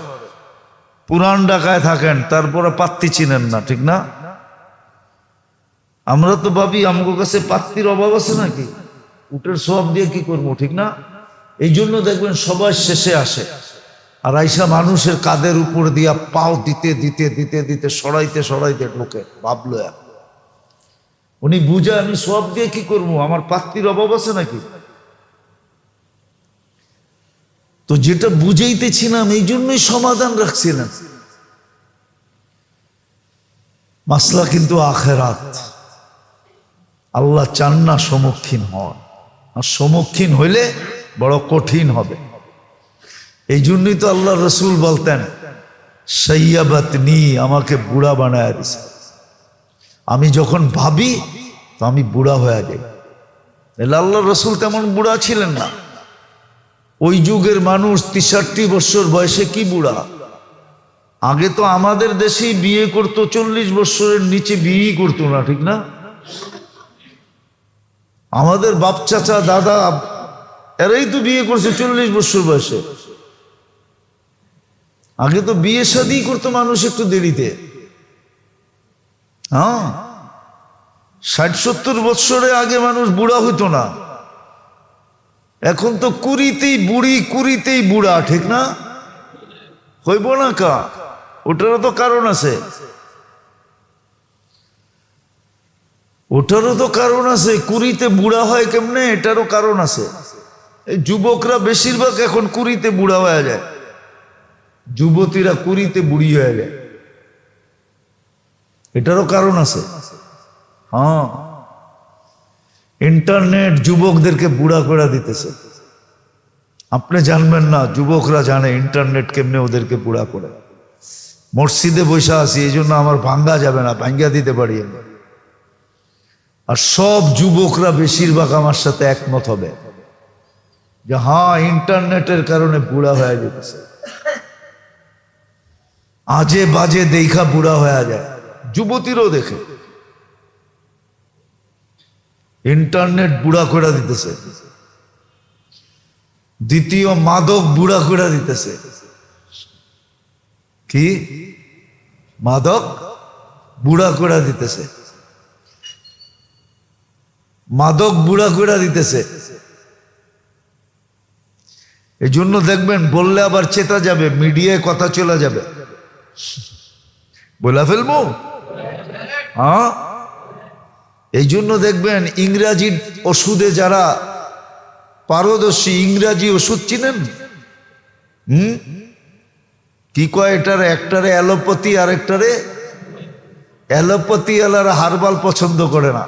পুরান ঢাকায় থাকেন, তারপরে পাত্তি চিনেন না, ঠিক না? আমরা তো ভাবি আমার কাছে পাত্তির অভাব আছে নাকি, উটের সওয়াব দিয়ে কি করবো, ঠিক না? এই জন্য দেখবেন সবাই শেষে আসে, আর আইসা মানুষের কাদের উপর দিয়া পাও দিতে দিতে দিতে দিতে সরাইতে সরাইতে ঢোকে। ভাবলো উনি বুঝে আমি সব দিয়ে কি করবো, আমার পাত্রীর অভাব আছে নাকি? তো যেটা বুঝাইতেছিলাম এই জন্যই সমাধান রাখছিলেন। মাসলা কিন্তু আখেরাত। আল্লাহ চান না সম্মুখীন হওয়া, আর সম্মুখীন হইলে বড় কঠিন হবে। এই জন্যই তো আল্লাহ রসুল বলতেন সাইয়াবাতনি, আমাকে বুড়া বানায় দিছে। আমি যখন ভাবি তো আমি বুড়া হয়ে যাই। আল্লাহ রসুল তেমন বুড়া ছিলেন না। ওই যুগের মানুষ 63 বছর বয়সে কি বুড়া। আগে তো আমাদের দেশেই বিয়ে করতো 40 বছরের নিচে বিয়ে করতো না, ঠিক না? আমাদের বাপ চাচা দাদা এরাই তো বিয়ে করছে 40 বছর বয়সে। আগে তো বিয়ে শাদী করতো মানুষ একটু দেরিতে। হ্যাঁ, 60-70 বছরে আগে মানুষ বুড়া হইতো না। এখন তো কুড়িতেই বুড়ি, কুড়িতেই বুড়া, ঠিক না? হইব না কা? ওটারও তো কারণ আছে, ওটারও তো কারণ আছে। কুড়িতে বুড়া হয় কেমনে, এটারও কারণ আছে। এই যুবকরা বেশিরভাগ এখন কুড়িতে বুড়া হয়ে যায়, যুবতীরা কুড়িতে বুড়ি হয়ে যায়। এটারও কারণ আছে। হ্যাঁ, ইন্টারনেট যুবকদেরকে বুড়া করে দিতেছে। আপনি জানবেন না, যুবকরা জানে ইন্টারনেট কেমনে ওদেরকে বুড়া করে। মসজিদে বসে আছি এই জন্য আমার ভাঙ্গা যাবে না, ভাঙ্গা দিতে পারি আমি। আর সব যুবকরা বেশিরভাগ আমার সাথে একমত হবে যে হ্যাঁ, ইন্টারনেটের কারণে বুড়া হয়ে যেতেছে। আজে বাজে দেখা বুড়া হয়ে যায়, যুবতীরও দেখে। ইন্টারনেট বুড়া করে দিতেছে। দ্বিতীয়, মাদক বুড়া করে দিতেছে। কি? মাদক বুড়া করে দিতেছে, মাদক বুড়া করে দিতেছে। এই জন্য দেখবেন বললে আবার চেতা যাবে, মিডিয়ায় কথা চলে যাবে, বলে ফেলবো। হ্যাঁ, এই জন্য দেখবেন ইংরাজি ওষুধে যারা পারদর্শী, ইংরাজি ওষুধ চিনেন? কি কয় এটারে? একটারে অ্যালোপ্যাথি আর একটারে অ্যালোপ্যাথি এলারা হার্বাল পছন্দ করে না।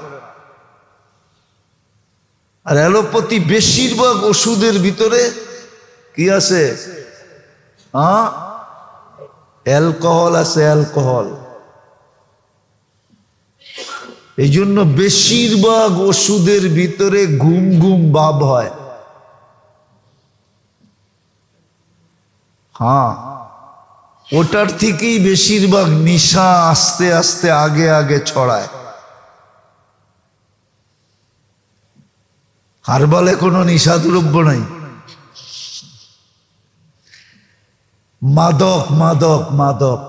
আর অ্যালোপ্যাথি বেশিরভাগ ওষুধের ভিতরে কি আছে? অ্যালকোহল আছে, অ্যালকোহল। এই জন্য বেশিরভাগ ওষুধের ভিতরে ঘুম ঘুম ভাব হয়। হ্যাঁ, ওটার থেকেই বেশিরভাগ নেশা আস্তে আস্তে আগে আগে ছড়ায়। হার্বালে কোনো নেশা দ্রব্য নাই। মাদক মাদক মাদক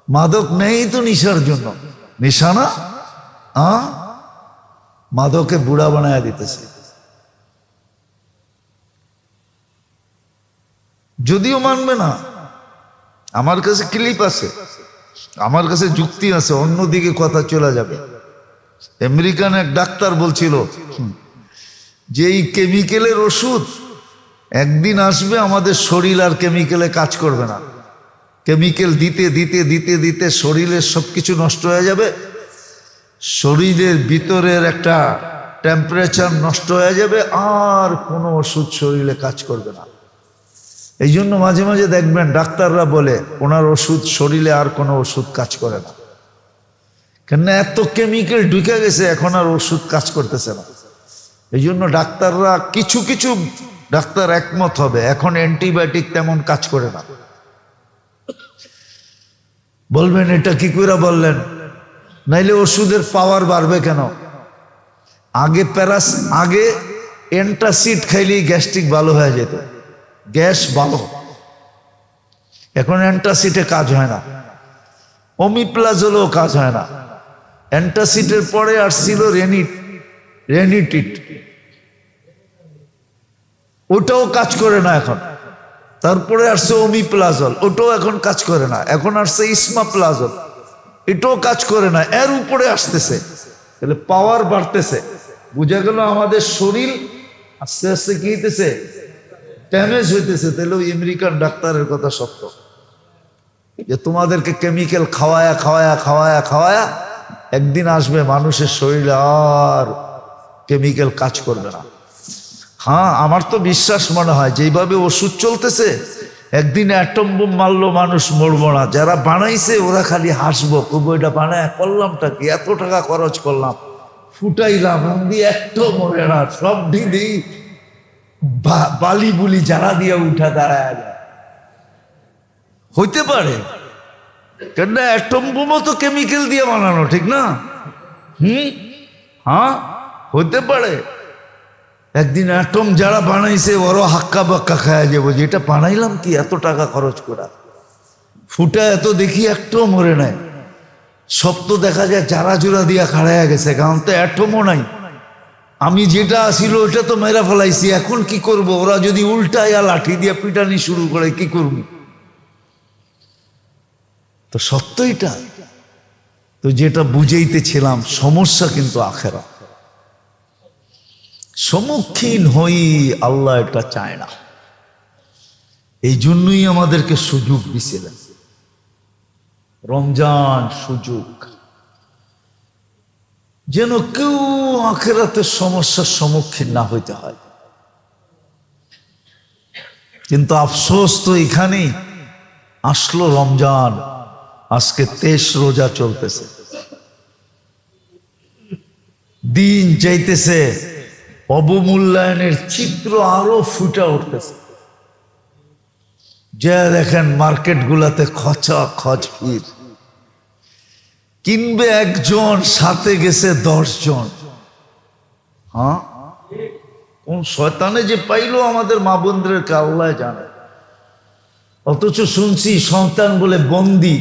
মাদক নেই তো নেশার জন্য। নেশা না, মাদকে বুড়া বানায় দিতেছে। যদিও মানবে না। আমার কাছে ক্লিপ আছে, আমার কাছে যুক্তি আছে, অন্যদিকে কথা চলে যাবে। আমেরিকান এক ডাক্তার বলছিল যে এই কেমিক্যালের ওষুধ একদিন আসবে, আমাদের শরীর আর কেমিক্যালে কাজ করবে না। কেমিক্যাল দিতে দিতে দিতে দিতে শরীরের সবকিছু নষ্ট হয়ে যাবে, শরীরের ভিতরের একটা টেম্পারেচার নষ্ট হয়ে যাবে, আর কোনো ওষুধ শরীরে কাজ করবে না। এই জন্য মাঝে মাঝে দেখবেন ডাক্তাররা বলে ওনার ওষুধ শরীরে আর কোনো ওষুধ কাজ করে না, কেন? এত কেমিক্যাল ঢুকে গেছে, এখন আর ওষুধ কাজ করতেছে না। এই জন্য ডাক্তাররা, কিছু কিছু ডাক্তার একমত হবে এখন অ্যান্টিবায়োটিক তেমন কাজ করে না। বলবেন এটা কি করে বললেন? নাইলে ওষুধের পাওয়ার বাড়বে কেন? আগে অ্যান্টাসিড খাইলেই গ্যাস্ট্রিক ভালো হয়ে যেত, গ্যাস ভালো। এখন অ্যান্টাসিডে কাজ হয় না, ওমিপ্লাজলেও কাজ হয় না। অ্যান্টাসিডের পরে আসছিল রেনিটিট, ওটাও কাজ করে না এখন। তারপরে আসছে ওমিপ্লাজল, ওটাও এখন কাজ করে না। এখন আসছে ইসমাপ্লাজল, এটাও কাজ করে না। এর উপরে আসতেছে, তাহলে পাওয়ার বাড়তেছে। বুঝা গেল আমাদের শরীর আস্তে আস্তে কি হইতেছে, ড্যামেজ হইতেছে। তাহলে ওই আমেরিকান ডাক্তারের কথা সত্য, যে তোমাদেরকে কেমিক্যাল খাওয়ায়া খাওয়ায়া খাওয়ায়া খাওয়ায়া একদিন আসবে মানুষের শরীরে আর কেমিক্যাল কাজ করবে না। হ্যাঁ, আমার তো বিশ্বাস মনে হয় যেইভাবে ওষুধ চলতেছে, একদিন অ্যাটম বোম মারলো মানুষ মরবো না। যারা বানাইছে ওরা খালি হাসবো, কবো এটা বানায় করলামটা কি, এত টাকা খরচ করলাম, ফুটাইলাম, দিয়ে একটাও মরে না, সব দিদি বালি বুলি যারা দিয়ে উঠা দাঁড়ায় যায়। হইতে পারে, কেন অ্যাটম বোমও তো কেমিক্যাল দিয়ে বানানো, ঠিক না? হ্যাঁ, হইতে পারে। একদিন অ্যাটম যারা বানাইছে ওরও হাক্কা বাক্কা খায়া যাবো, যে এটা বানাইলাম কি এত টাকা খরচ করা, ফুটা এত দেখি একটাও মরে নাই। সব তো দেখা যায় যারা জোড়া দিয়া খাড়াইয়া গেছে, কারণ তো অ্যাটমও নাই। আমি যেটা আসিল ওটা তো মেরা ফেলাইছি, এখন কি করব? ওরা যদি উল্টাইয়া লাঠি দিয়ে পিটানি শুরু করে কি করব? তো সত্য এটা। তো যেটা বুঝাইতেছিলাম, সমস্যা কিন্তু আখেরা সম্মুখীন হই, আল্লাহ এটা চায় না। এই জন্যই আমাদেরকে সুযোগ দিছিলেন, রমজান সুযোগ, যেন কেউ আখেরাতের সমস্যার সম্মুখীন না হইতে হয়। কিন্তু আফসোস তো এখানেই আসলো রমজান, আজকে 23 রোজা চলতেছে, দিন যাইতেছে, অবমূল্যায়নের চিত্র আরো ফুটে উঠতেছে। যা দেখেন মার্কেট গুলাতে খচা খচ ভিড়, কিনবে একজন, সাথে গেছে 10 জন। হ্যাঁ, কোন শয়তানে যে পাইলো আমাদের মা বোনদেরকে আল্লাহ জানে। অথচ শুনছি সন্তান বলে বন্দি,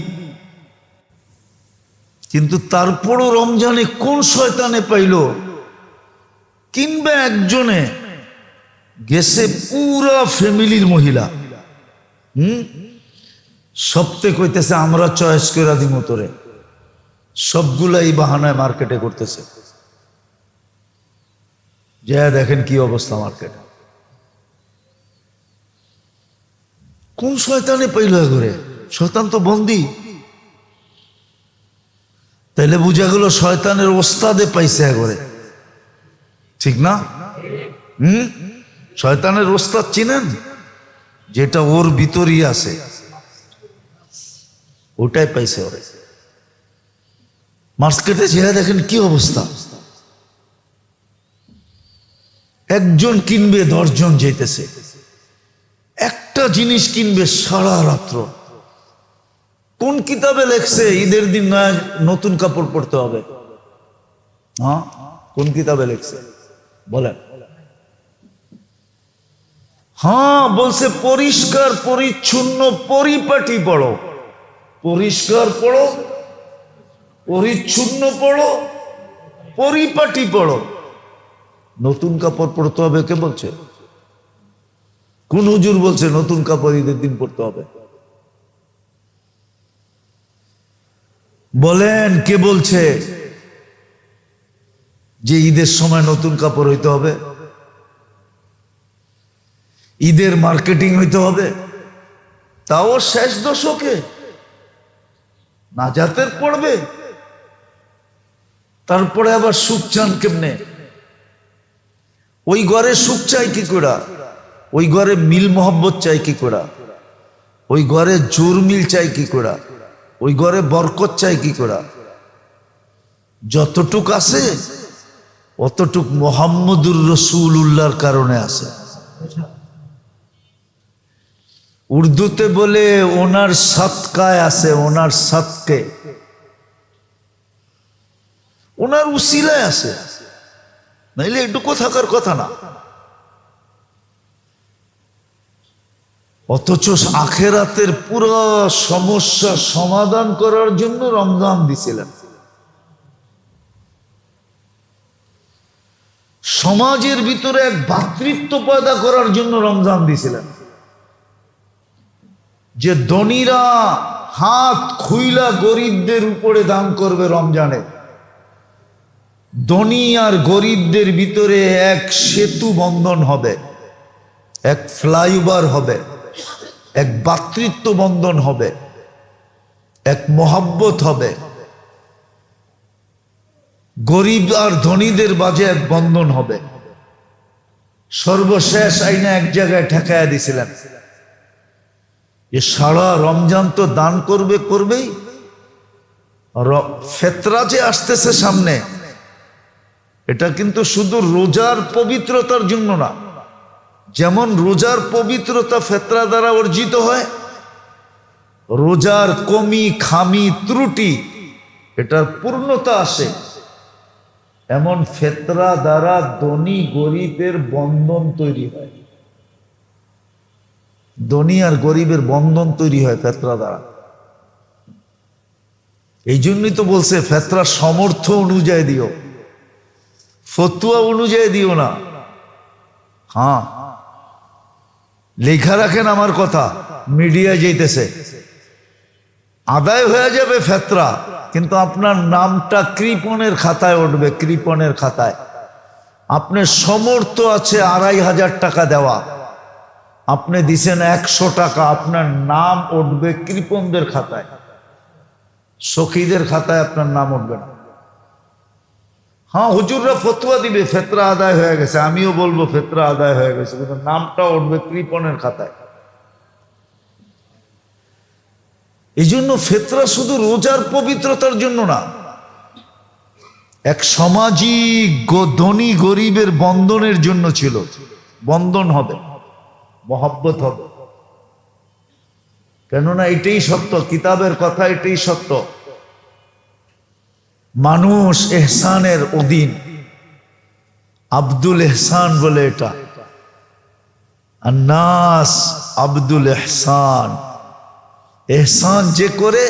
কিন্তু তারপরও রমজানে কোন শয়তানে পাইলো, কিনবে একজনে, গেছে পুরা ফ্যামিলির মহিলা। সবতে কইতেছে আমরা চয়েস করে দিমু তোরে, সবগুলাই বাহানায় মার্কেটে করতেছে। যা দেখেন কি অবস্থা মার্কেটে। কোন শয়তানে পাইল করে? শয়তান তো বন্দি। তাইলে বুঝা গেল শয়তানের ওস্তাদে পাইছে করে, ঠিক না? শয়তানের ওস্তাদ চিনেন? যেটা ওর ভিতরই আছে, ওটাই পাইছে ওরে। মার্কেটে যেয়ে দেখেন কি অবস্থা, একজন কিনবে 10 জন যেতেছে, একটা জিনিস কিনবে সারা রাত্র। কোন কিতাবে লেখছে ঈদের দিন নতুন কাপড় পরতে হবে? হ্যাঁ, কোন কিতাবে লেখছে বলেন? হ্যাঁ, বলছে পরিষ্কার পরিচ্ছন্ন পরিপাটি পড়ো, পরিষ্কার পড়ো, পরিচ্ছন্ন পড়ো, পরিপাটি পড়ো। নতুন কাপড় পরতে হবে কে বলছে? কোন হুজুর বলছে নতুন কাপড় ঈদের দিন পরতে হবে? বলেন কে বলছে যে ঈদের সময় নতুন কাপড় হইতে হবে, ঈদের মার্কেটিং হইতে হবে? তাও শেষ দশকে নাজাতের পড়বে, তারপরে আবার সুখ চান কেমনে? ওই ঘরে সুখ চাই কি করে? ওই ঘরে মিল মোহব্বত চাই কি করে? ওই ঘরে জোর মিল চাই কি করে? ওই ঘরে বরকত চাই কি করে? যতটুক আছে অতটুক মুহাম্মদুর রাসূলুল্লাহর কারণে আছে। উর্দুতে বলে ওনার সদকায় আছে, ওনার সদকে, ওনার উসিলায় আছে, নাইলে এটুকু থাকার কথা না। অথচ আখেরাতের পুরো সমস্যা সমাধান করার জন্য রমজান দিছিলেন। সমাজের ভিতরে এক ভ্রাতৃত্ব পয়দা করার জন্য রমজান দিছিলেন। যে ধনীরা হাত খুইলা গরিবদের উপরে দান করবে রমজানে। ধনী আর গরিবদের ভিতরে এক সেতু বন্ধন হবে, এক ফ্লাইওভার হবে, এক ভ্রাতৃত্ব বন্ধন হবে, এক মহব্বত হবে। গরিব আর ধনীদের মাঝে এক বন্ধন হবে। সর্বশেষ আইনা এক জায়গায় ঠেকাইয়া দিছিলেন যে সারা রমজান তো দান করবেই, ফেতরা যে আসতেছে সামনে, এটা কিন্তু শুধু রোজার পবিত্রতার জন্য না। যেমন রোজার পবিত্রতা ফেতরা দ্বারা অর্জিত হয়, রোজার কমি খামি ত্রুটি এটার পূর্ণতা আসে, এমন ফেতরা দ্বারা ধনী গরিবের বন্ধন তৈরি হয়। ধনী আর গরিবের বন্ধন তৈরি হয় ফেতরা দ্বারা। এই জন্যই তো বলছে ফেতরা সামর্থ্য অনুযায়ী দিও, ফতুয়া অনুযায়ী দিও না। হ্যাঁ, লেখা রাখেন আমার কথা, মিডিয়ায় যাইতেছে, আদায় হয়ে যাবে ফেতরা, কিন্তু আপনার নামটা কৃপণের খাতায় উঠবে, কৃপণের খাতায়। আপনার সমর্থ আছে 2500 টাকা দেওয়া, আপনি দিছেন 100 টাকা, আপনার নাম উঠবে কৃপণদের খাতায়, সখীদের খাতায় আপনার নাম উঠবে না। হ্যাঁ, হুজুররা ফতোয়া দিবে ফেতরা আদায় হয়ে গেছে, আমিও বলবো ফেতরা আদায় হয়ে গেছে, কিন্তু নামটা উঠবে কৃপণের খাতায়। এই জন্য ফেতরা শুধু রোজার পবিত্রতার জন্য না, এক সামাজিক ধনী গরিবের বন্ধনের জন্য ছিল। বন্ধন হবে, মহব্বত হবে, কেননা এটাই সত্য, কিতাবের কথা এটাই সত্য। মানুষ এহসানের অধীন, আব্দুল এহসান বলে এটা, আন্নাস আব্দুল এহসান। এহসান যে করে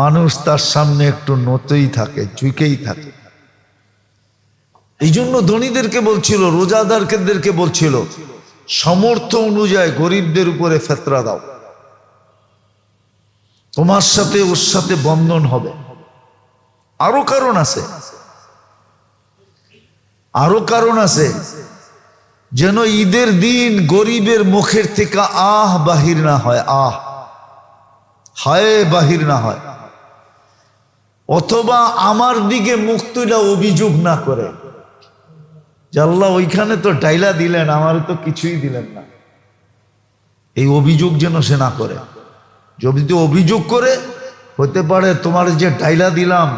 মানুষ তার সামনে একটু নতই থাকে, ঝুঁকেই থাকে। এই জন্য ধনীদেরকে বলছিল, রোজাদারদেরকে বলছিল, সামর্থ্য অনুযায়ী গরিবদের উপরে ফেতরা দাও, তোমার সাথে ওর সাথে বন্ধন হবে। আরো কারণ আছে, আরো কারণ আছে, যেন ঈদের দিন গরিবের মুখের থেকে আহ বাহির না হয়, আহ হায় বাহির না হয়, অথবা আমার দিকে মুখ তুলে অভিযোগ না করে যে আল্লাহ ওইখানে তো ডাইলা দিলেন, আমার তো কিছুই দিলেন না। এই অভিযোগ যেন সে না করে। যদি অভিযোগ করে, হতে পারে তোমার যে ডাইলা দিলাম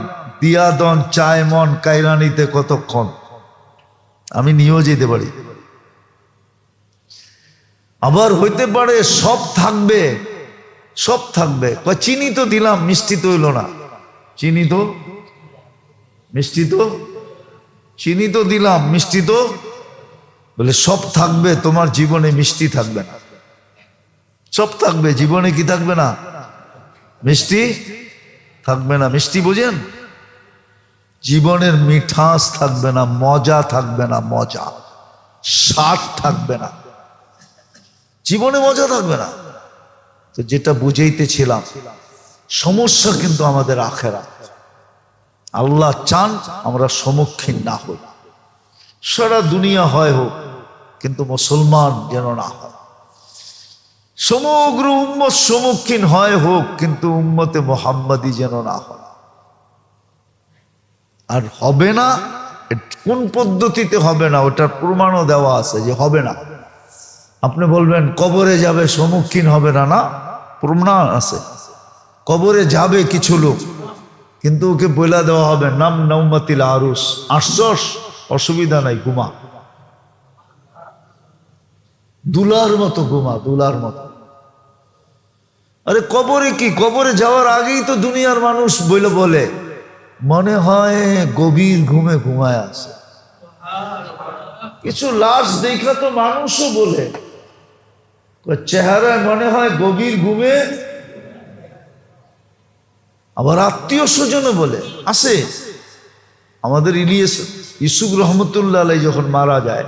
দিয়া দন চায় মন কাইরানিতে কতক্ষণ, আমি নিয়েও যেতে পারি। আবার হইতে পারে সব থাকবে, সব থাকবে, চিনি তো দিলাম মিষ্টি তো হইল না, চিনি তো মিষ্টি তো, চিনি তো দিলাম মিষ্টি তো, বলে সব থাকবে, তোমার জীবনে মিষ্টি থাকবে না। সব থাকবে, জীবনে কি থাকবে না? মিষ্টি থাকবে না। মিষ্টি বোঝেন? জীবনের মিঠাস থাকবে না, মজা থাকবে না, মজা স্বাদ থাকবে না, জীবনে মজা থাকবে না। তো যেটা বুঝাইতেছিলাম, সমস্যা কিন্তু আমাদের আখেরাত। আল্লাহ চান আমরা সম্মুখীন না হই, সারা দুনিয়া হয় হোক, কিন্তু মুসলমান যেন না হয়। সমগ্র উম্মত সম্মুখীন হয় হোক, কিন্তু উম্মতে মুহাম্মাদি যেন না হয়। আর হবে না, কোন পদ্ধতিতে হবে না ওটার প্রমাণও দেওয়া আছে যে হবে না। আপনি বলবেন কবরে যাবে সম্মুখীন হবে না, না, প্রমাণ আছে। কবরে যাবে কিছু লোক, কিন্তু ওকে বইলা দেওয়া হবে নাম নৌমাতিল আরুস, আশ্বাস, অসুবিধা নাই, ঘুমা, দুলার মতো ঘুমা, দুলার মতো। আরে কবরে কি, কবরে যাওয়ার আগেই তো দুনিয়ার মানুষ বলে মনে হয় গভীর ঘুমে ঘুমায় আছে। কিছু লাশ দেখা তো মানুষও বলে চেহারায় মনে হয় গভীর ঘুমে, আবার আত্মীয় স্বজনও বলে আছে। আমাদের ইলিয়াস ইউসুফ রহমতুল্লাহ আলাই যখন মারা যায়,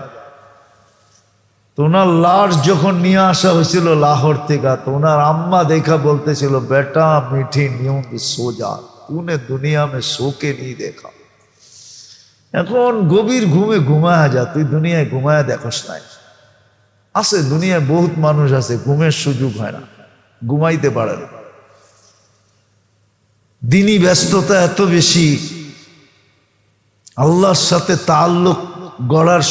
তো ওনার লাশ যখন নিয়ে আসা হয়েছিল লাহোর থেকে, তো ওনার আম্মা দেখা বলতেছিল, বেটা মিঠি নিয়ম সো যা, তूने দুনিয়া মে সোকে नहीं দেখা। এখন গভীর ঘুমে ঘুমায়া যা, তুই দুনিয়ায় ঘুমায়া দেখোস নাই। আছে দুনিয়ায় বহুত মানুষ আছে ঘুমের সুযোগ হয় না, ঘুমাইতে পারে না। দিনী ব্যস্ততা এত বেশি, আল্লাহর সাথে তাআল্লুক গড়ার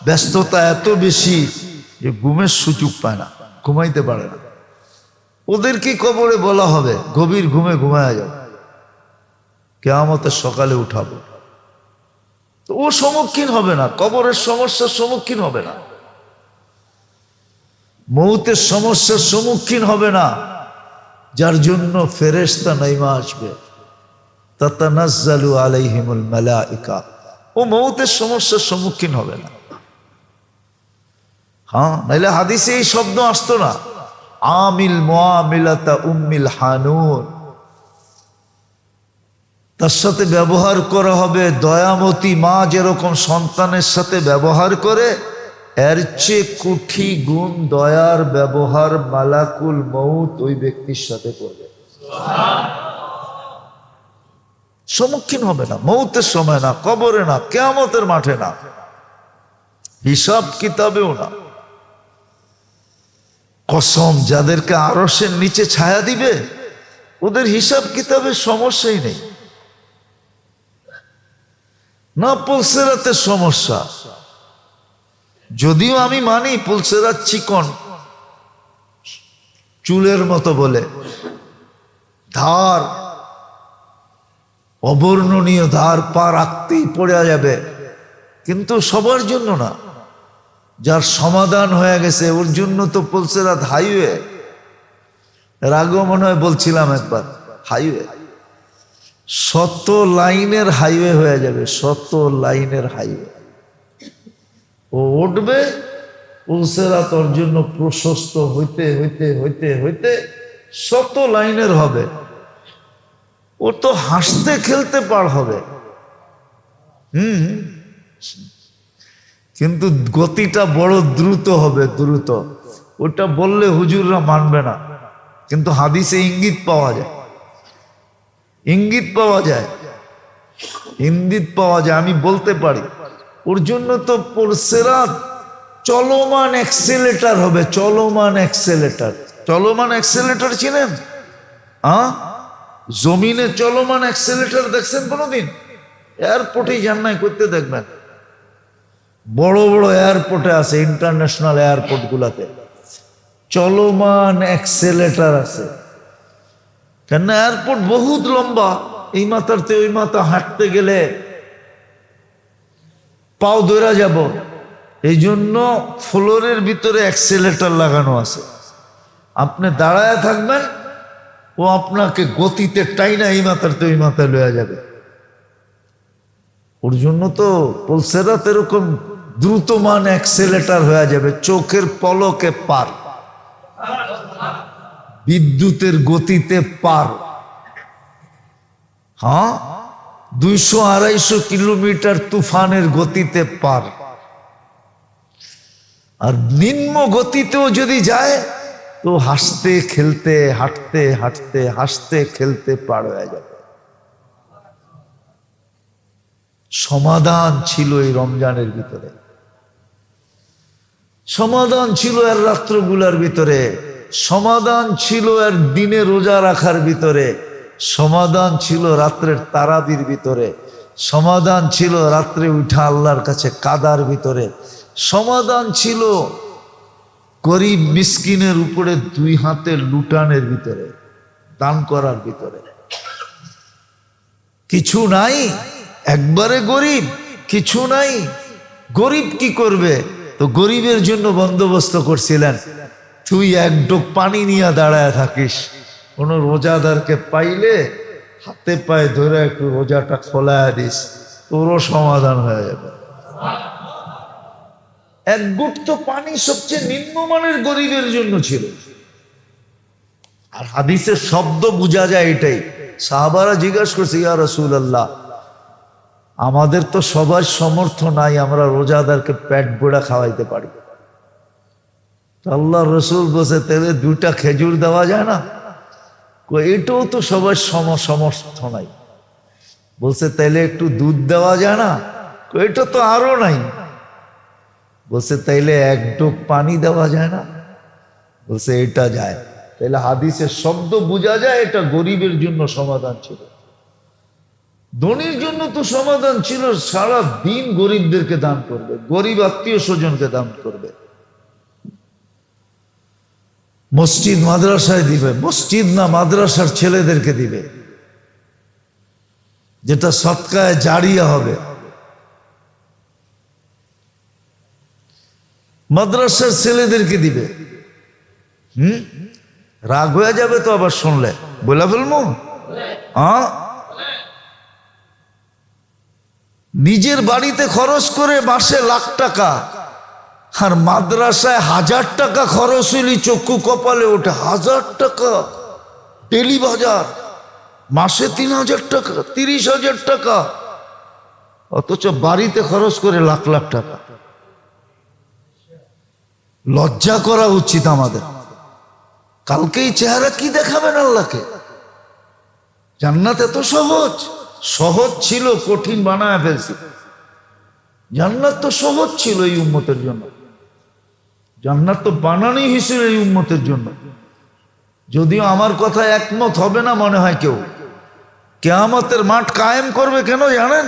ব্যস্ততা এত বেশি যে ঘুমের সুযোগ পায় না, ঘুমাইতে পারে না। ওদেরকে কবরে বলা হবে গভীর ঘুমে ঘুমায়া যাও, কিয়ামতের সকালে উঠাবো। তো ও সম্মুখীন হবে না, কবরের সমস্যার সম্মুখীন হবে না, মৌতের সমস্যার সম্মুখীন হবে না, যার জন্য ফেরেশতা নাইমা আসবে, তাতানাজ্জালু আলাইহিমুল মালাইকা। ও মৌতের সমস্যার সম্মুখীন হবে না। হ্যাঁ, নাইলে হাদিসে এই শব্দ আসতো না, আমিল মুআমিলাতা উম্মিল হানুন। তার সাথে ব্যবহার করা হবে দয়ামতী মা যেরকম সন্তানের সাথে ব্যবহার করে, এর চেয়ে কোটি গুণ দয়ার ব্যবহার মালাকুল মউত ওই ব্যক্তির সাথে করবে। সম্মুখীন হবে না মউতের সময়, না কবরে, না কিয়ামতের মাঠে, না হিসাব কিতাবেও না। কসম, যাদেরকে আরশের নিচে ছায়া দিবে ওদের হিসাব কিতাবের সমস্যাই নেই, না পুলসেরাতের সমস্যা। যদিও আমি মানি পুলসেরাত চিকন চুলের মতো বলে, ধার অবর্ণনীয় ধার পা রাখতেই পড়ে যাবে, কিন্তু সবার জন্য না। যার সমাধান হয়ে গেছে ওর জন্য তো পুলসেরাত হাইওয়ে। এর আগেও মনে হয় বলছিলাম একবার, হাইওয়ে 100 লাইনের হাইওয়ে হয়ে যাবে, 100 লাইনের হাইওয়ে। ও উঠবে, পুলসেরাত ওর জন্য প্রশস্ত হইতে হইতে হইতে হইতে 100 লাইনের হবে। ও তো হাসতে খেলতে পার হবে, কিন্তু গতিটা বড় দ্রুত হবে, দ্রুত। ওটা বললে হুজুররা মানবে না, কিন্তু হাদিসে ইঙ্গিত পাওয়া যায়, ইঙ্গিত পাওয়া যায়, ইঙ্গিত পাওয়া যায়। আমি বলতে পারি ওর জন্য তো পুলসেরাত চলমান অ্যাক্সেলেটার হবে, চলমান অ্যাক্সেলেটার। চলমান অ্যাক্সেলেটার চিনেন? জমিনে চলমান অ্যাক্সেলেটার দেখছেন কোনোদিন? এয়ারপোর্টেই যান নাই, করতে দেখবেন, বড় বড় এয়ারপোর্টে আছে, ইন্টারন্যাশনাল এয়ারপোর্ট গুলাতে চলমান অ্যাক্সেলেটার আছে। কেন? এয়ারপোর্ট বহুত লম্বা, এই মাথারতে ওই মাথা হাঁটতে গেলে পাও ধরা যাব, এই জন্য ফ্লোরের ভিতরে অ্যাক্সেলেটার লাগানো আছে। আপনি দাঁড়ায় থাকবেন, ও আপনাকে গতিতে টাইনা এই মাথারতে ওই মাথায় লয়ে যাবে। ওর জন্য তো পুলসেরাত এরকম দ্রুতমান অ্যাক্সেলেটার হয়ে যাবে, চোখের পলকে পার, বিদ্যুতের গতিতে পার। হ্যাঁ, 200-250 কিলোমিটার তুফানের গতিতে পার। আর নিম্ন গতিতেও যদি যায় তো হাসতে খেলতে, হাঁটতে হাঁটতে, হাসতে খেলতে পার হয়ে যাবে। সমাধান ছিল এই রমজানের ভিতরে, সমাধান ছিল এর রাত্রগুলার ভিতরে, সমাধান ছিল এর দিনে রোজা রাখার ভিতরে, সমাধান ছিল রাত্রের তারাবির ভিতরে, সমাধান ছিল রাত্রে উঠা আল্লাহর কাছে কাদার ভিতরে, সমাধান ছিল গরিব মিসকিনের উপরে 2 হাতে লুটানের ভিতরে, দান করার ভিতরে। কিছু নাই, একবারে গরিব, কিছু নাই, গরিব কি করবে? তো গরিবের জন্য বন্দোবস্ত করছিলেন, তুই 1 ডোক পানি নিয়ে দাঁড়ায় থাকিস, কোন রোজাদারকে পাইলে হাতে পায়ে ধরে একটু রোজাটা খোলায় দিস, তোরও সমাধান হয়ে যাবে। 1 গুট তো পানি সবচেয়ে নিম্নমানের গরিবের জন্য ছিল। আর হাদিসের শব্দ বোঝা যায় এটাই। সাহাবারা জিজ্ঞাসা করছে, ইয়া রাসূলুল্লাহ, আমাদের তো সবার সমর্থ নাই, আমরা রোজাদারকে পেট ভরা খাওয়াইতে পারি, আল্লাহ রসুল বসে তাহলে 2টা খেজুর দেওয়া যায় না? এটাও তো সবার সমর্থ নাই। বলছে তাইলে একটু দুধ দেওয়া যায় না? এটা তো আরো নাই। বলছে তাইলে 1 ডোক পানি দেওয়া যায় না? বলছে এটা যায়। তাইলে হাদিসের শব্দ বোঝা যায় এটা গরিবের জন্য সমাধান ছিল। ধনীর জন্য তো সমাধান ছিল সারা দিন গরিবদেরকে দান করবে, গরিব আত্মীয় স্বজনকে দান করবে, মসজিদ মাদ্রাসায় দিবে, মসজিদ না মাদ্রাসার ছেলেদেরকে দিবে, যেটা সৎকায় জারিয়া হবে। মাদ্রাসার ছেলেদেরকে দিবে। রাগ হয়ে যাবে তো আবার শুনলে, বলে ফেলবো। নিজের বাড়িতে খরচ করে মাসে লাখ টাকা, আর মাদ্রাসায় 1000 টাকা খরচ হইলে চক্ষু কপালে ওঠে। 1000 টাকা ডেলি বাজার, মাসে 3000 টাকা, 30,000 টাকা, অথচ বাড়িতে খরচ করে লাখ লাখ টাকা। লজ্জা করা উচিত আমাদের। কালকে এই চেহারা কি দেখাবেন আল্লাহকে? জান্নাত এত সহজ, সহজ ছিল কঠিন বানায় ফেলছি। জান্নাত তো সহজ ছিল এই উম্মতের জন্য, জান্নাত তো বানানি হয়েছিল এই উম্মতের জন্য। যদিও আমার কথা একমত হবে না মনে হয় কেউ। কিয়ামতের মাঠ কায়েম করবে কেন জানেন?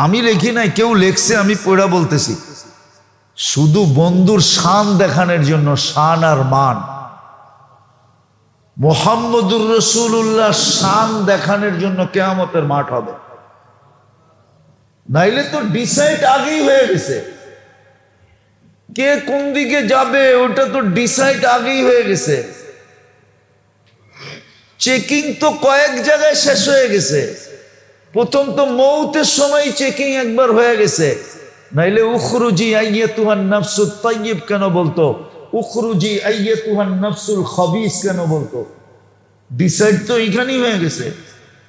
আমি লিখি নাই, কেউ লেখছে, আমি পড়া বলতেছি। শুধু বন্ধুর শান দেখানোর জন্য, শান আর মান। মুহাম্মদুর রাসূলুল্লাহ শান দেখানোর জন্য কিয়ামতের মাঠ হবে। নাইলে তো ডিসাইড আগেই হয়ে গেছে, কে কোন দিকে যাবে ওটা তো ডিসাইড আগেই হয়ে গেছে। চেকিং তো কয়েক জায়গায় শেষ হয়ে গেছে। প্রথম তো মৌতের সময় চেকিং একবার হয়ে গেছে। নাইলে উখরুজি আইয়াতুহান নাফসুত তাইয়্যিব কেন বলতো? উখরুজি আইয়াতুহান নাফসুল খাবিস কেন বলতো? ডিসাইড তো এখানেই হয়ে গেছে।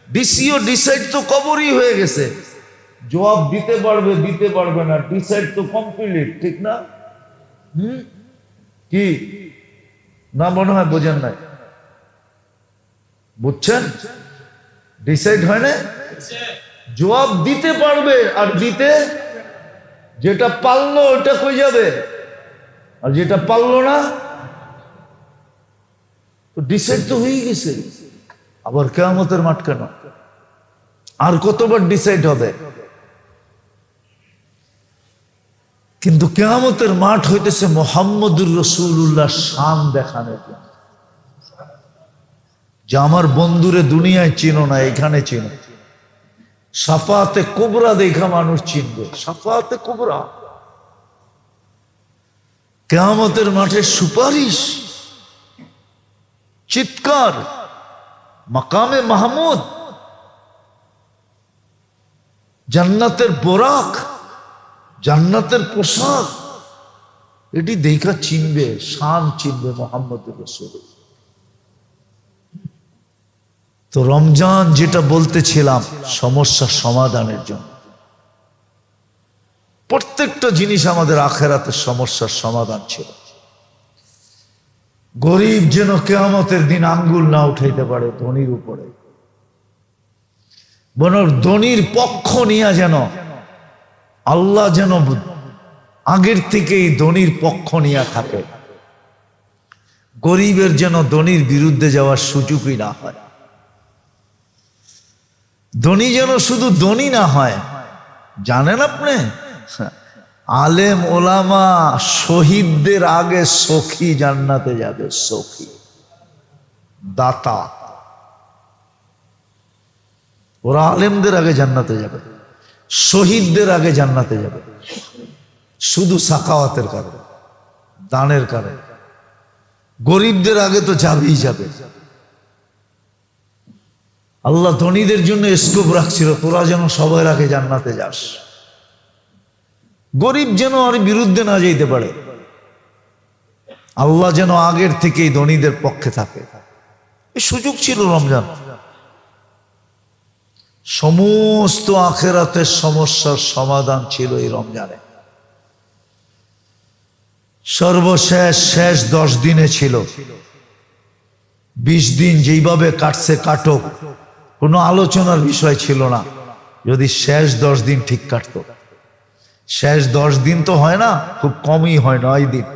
ডিসিও ডিসাইড তো কবরই হয়ে গেছে। জবাব দিতে পারবে দিতে পারবে না, ডিসাইড তো কমপ্লিট, ঠিক না? কি না মনে হয় বোঝেন নাই? বুঝছেন? ডিসাইড হয় না, জবাব দিতে পারবে আর দিতে, যেটা পারলো ওটা কই যাবে, আর যেটা পারলো না তো ডিসাইড তো হয়ে গেছে। আবার কিয়ামতের মাঠ কেন? আর কতবার ডিসাইড হবে? কিন্তু কিয়ামতের মাঠ হইতেছে মুহাম্মদুর রাসূলুল্লাহ শান দেখানোর জন্য, যে আমার বন্ধুরে দুনিয়ায় চিনো না, এখানে চিনো। শাফাআতে কুবরা দেখা মানুষ চিনবে, শাফাআতে কুবরা, কিয়ামতের মাঠে সুপারিশ, চিৎকার, মাকামে মাহমুদ, জান্নাতের বোরাক, জান্নাতের পোশাক, এটি দেখা চিনবে, শান চিনবে মুহাম্মদুর রাসূলুল্লাহ। তো রমজান যেটা বলতেছিলাম, সমস্যার সমাধানের জন্য। প্রত্যেকটা জিনিস আমাদের আখেরাতের সমস্যার সমাধান ছিল। গরিব যেন কিয়ামতের দিন আঙ্গুল না উঠাইতে পারে ধনীর উপরে, বরং ধনীর পক্ষ নিয়ে যেন আল্লাহ যেন আগের থেকেই ধনীর পক্ষ নিয়ে থাকে। গরিবের যেন ধনীর বিরুদ্ধে যাওয়ার সুযোগই না হয়। ধনী যেন শুধু ধনী না হয়। জানেন আপনি, আলেম ওলামা শহীদদের আগে সখী জান্নাতে যাবে। সখী, দাতা, ওরা আলেমদের আগে জান্নাতে যাবে, শহীদদের আগে জান্নাতে যাবে, শুধু সাখাওয়াতের কারণে, দানের কারণে। গরিবদের আগে তো যাবেই যাবে। আল্লাহ ধনীদের জন্য স্কোপ রাখছিল, তোরা যেন সবার আগে জান্নাতে যাস, গরিব যেন আর বিরুদ্ধে না যেতে পারে। আল্লাহ যেন আগের থেকেই ধনীদের পক্ষে থাকে। এই সুযোগ ছিল রমজান। সমস্ত আখেরাতের সমস্যার সমাধান ছিল এই রমজানে। সর্বশেষ শেষ 10 দিনে ছিল। 20 দিন যেইভাবে কাটছে কাটুক, কোনো আলোচনার বিষয় ছিল না যদি শেষ 10 দিন ঠিক কাটতো। শেষ 10 দিন তো হয় না, খুব কমই হয়, 9 দিন।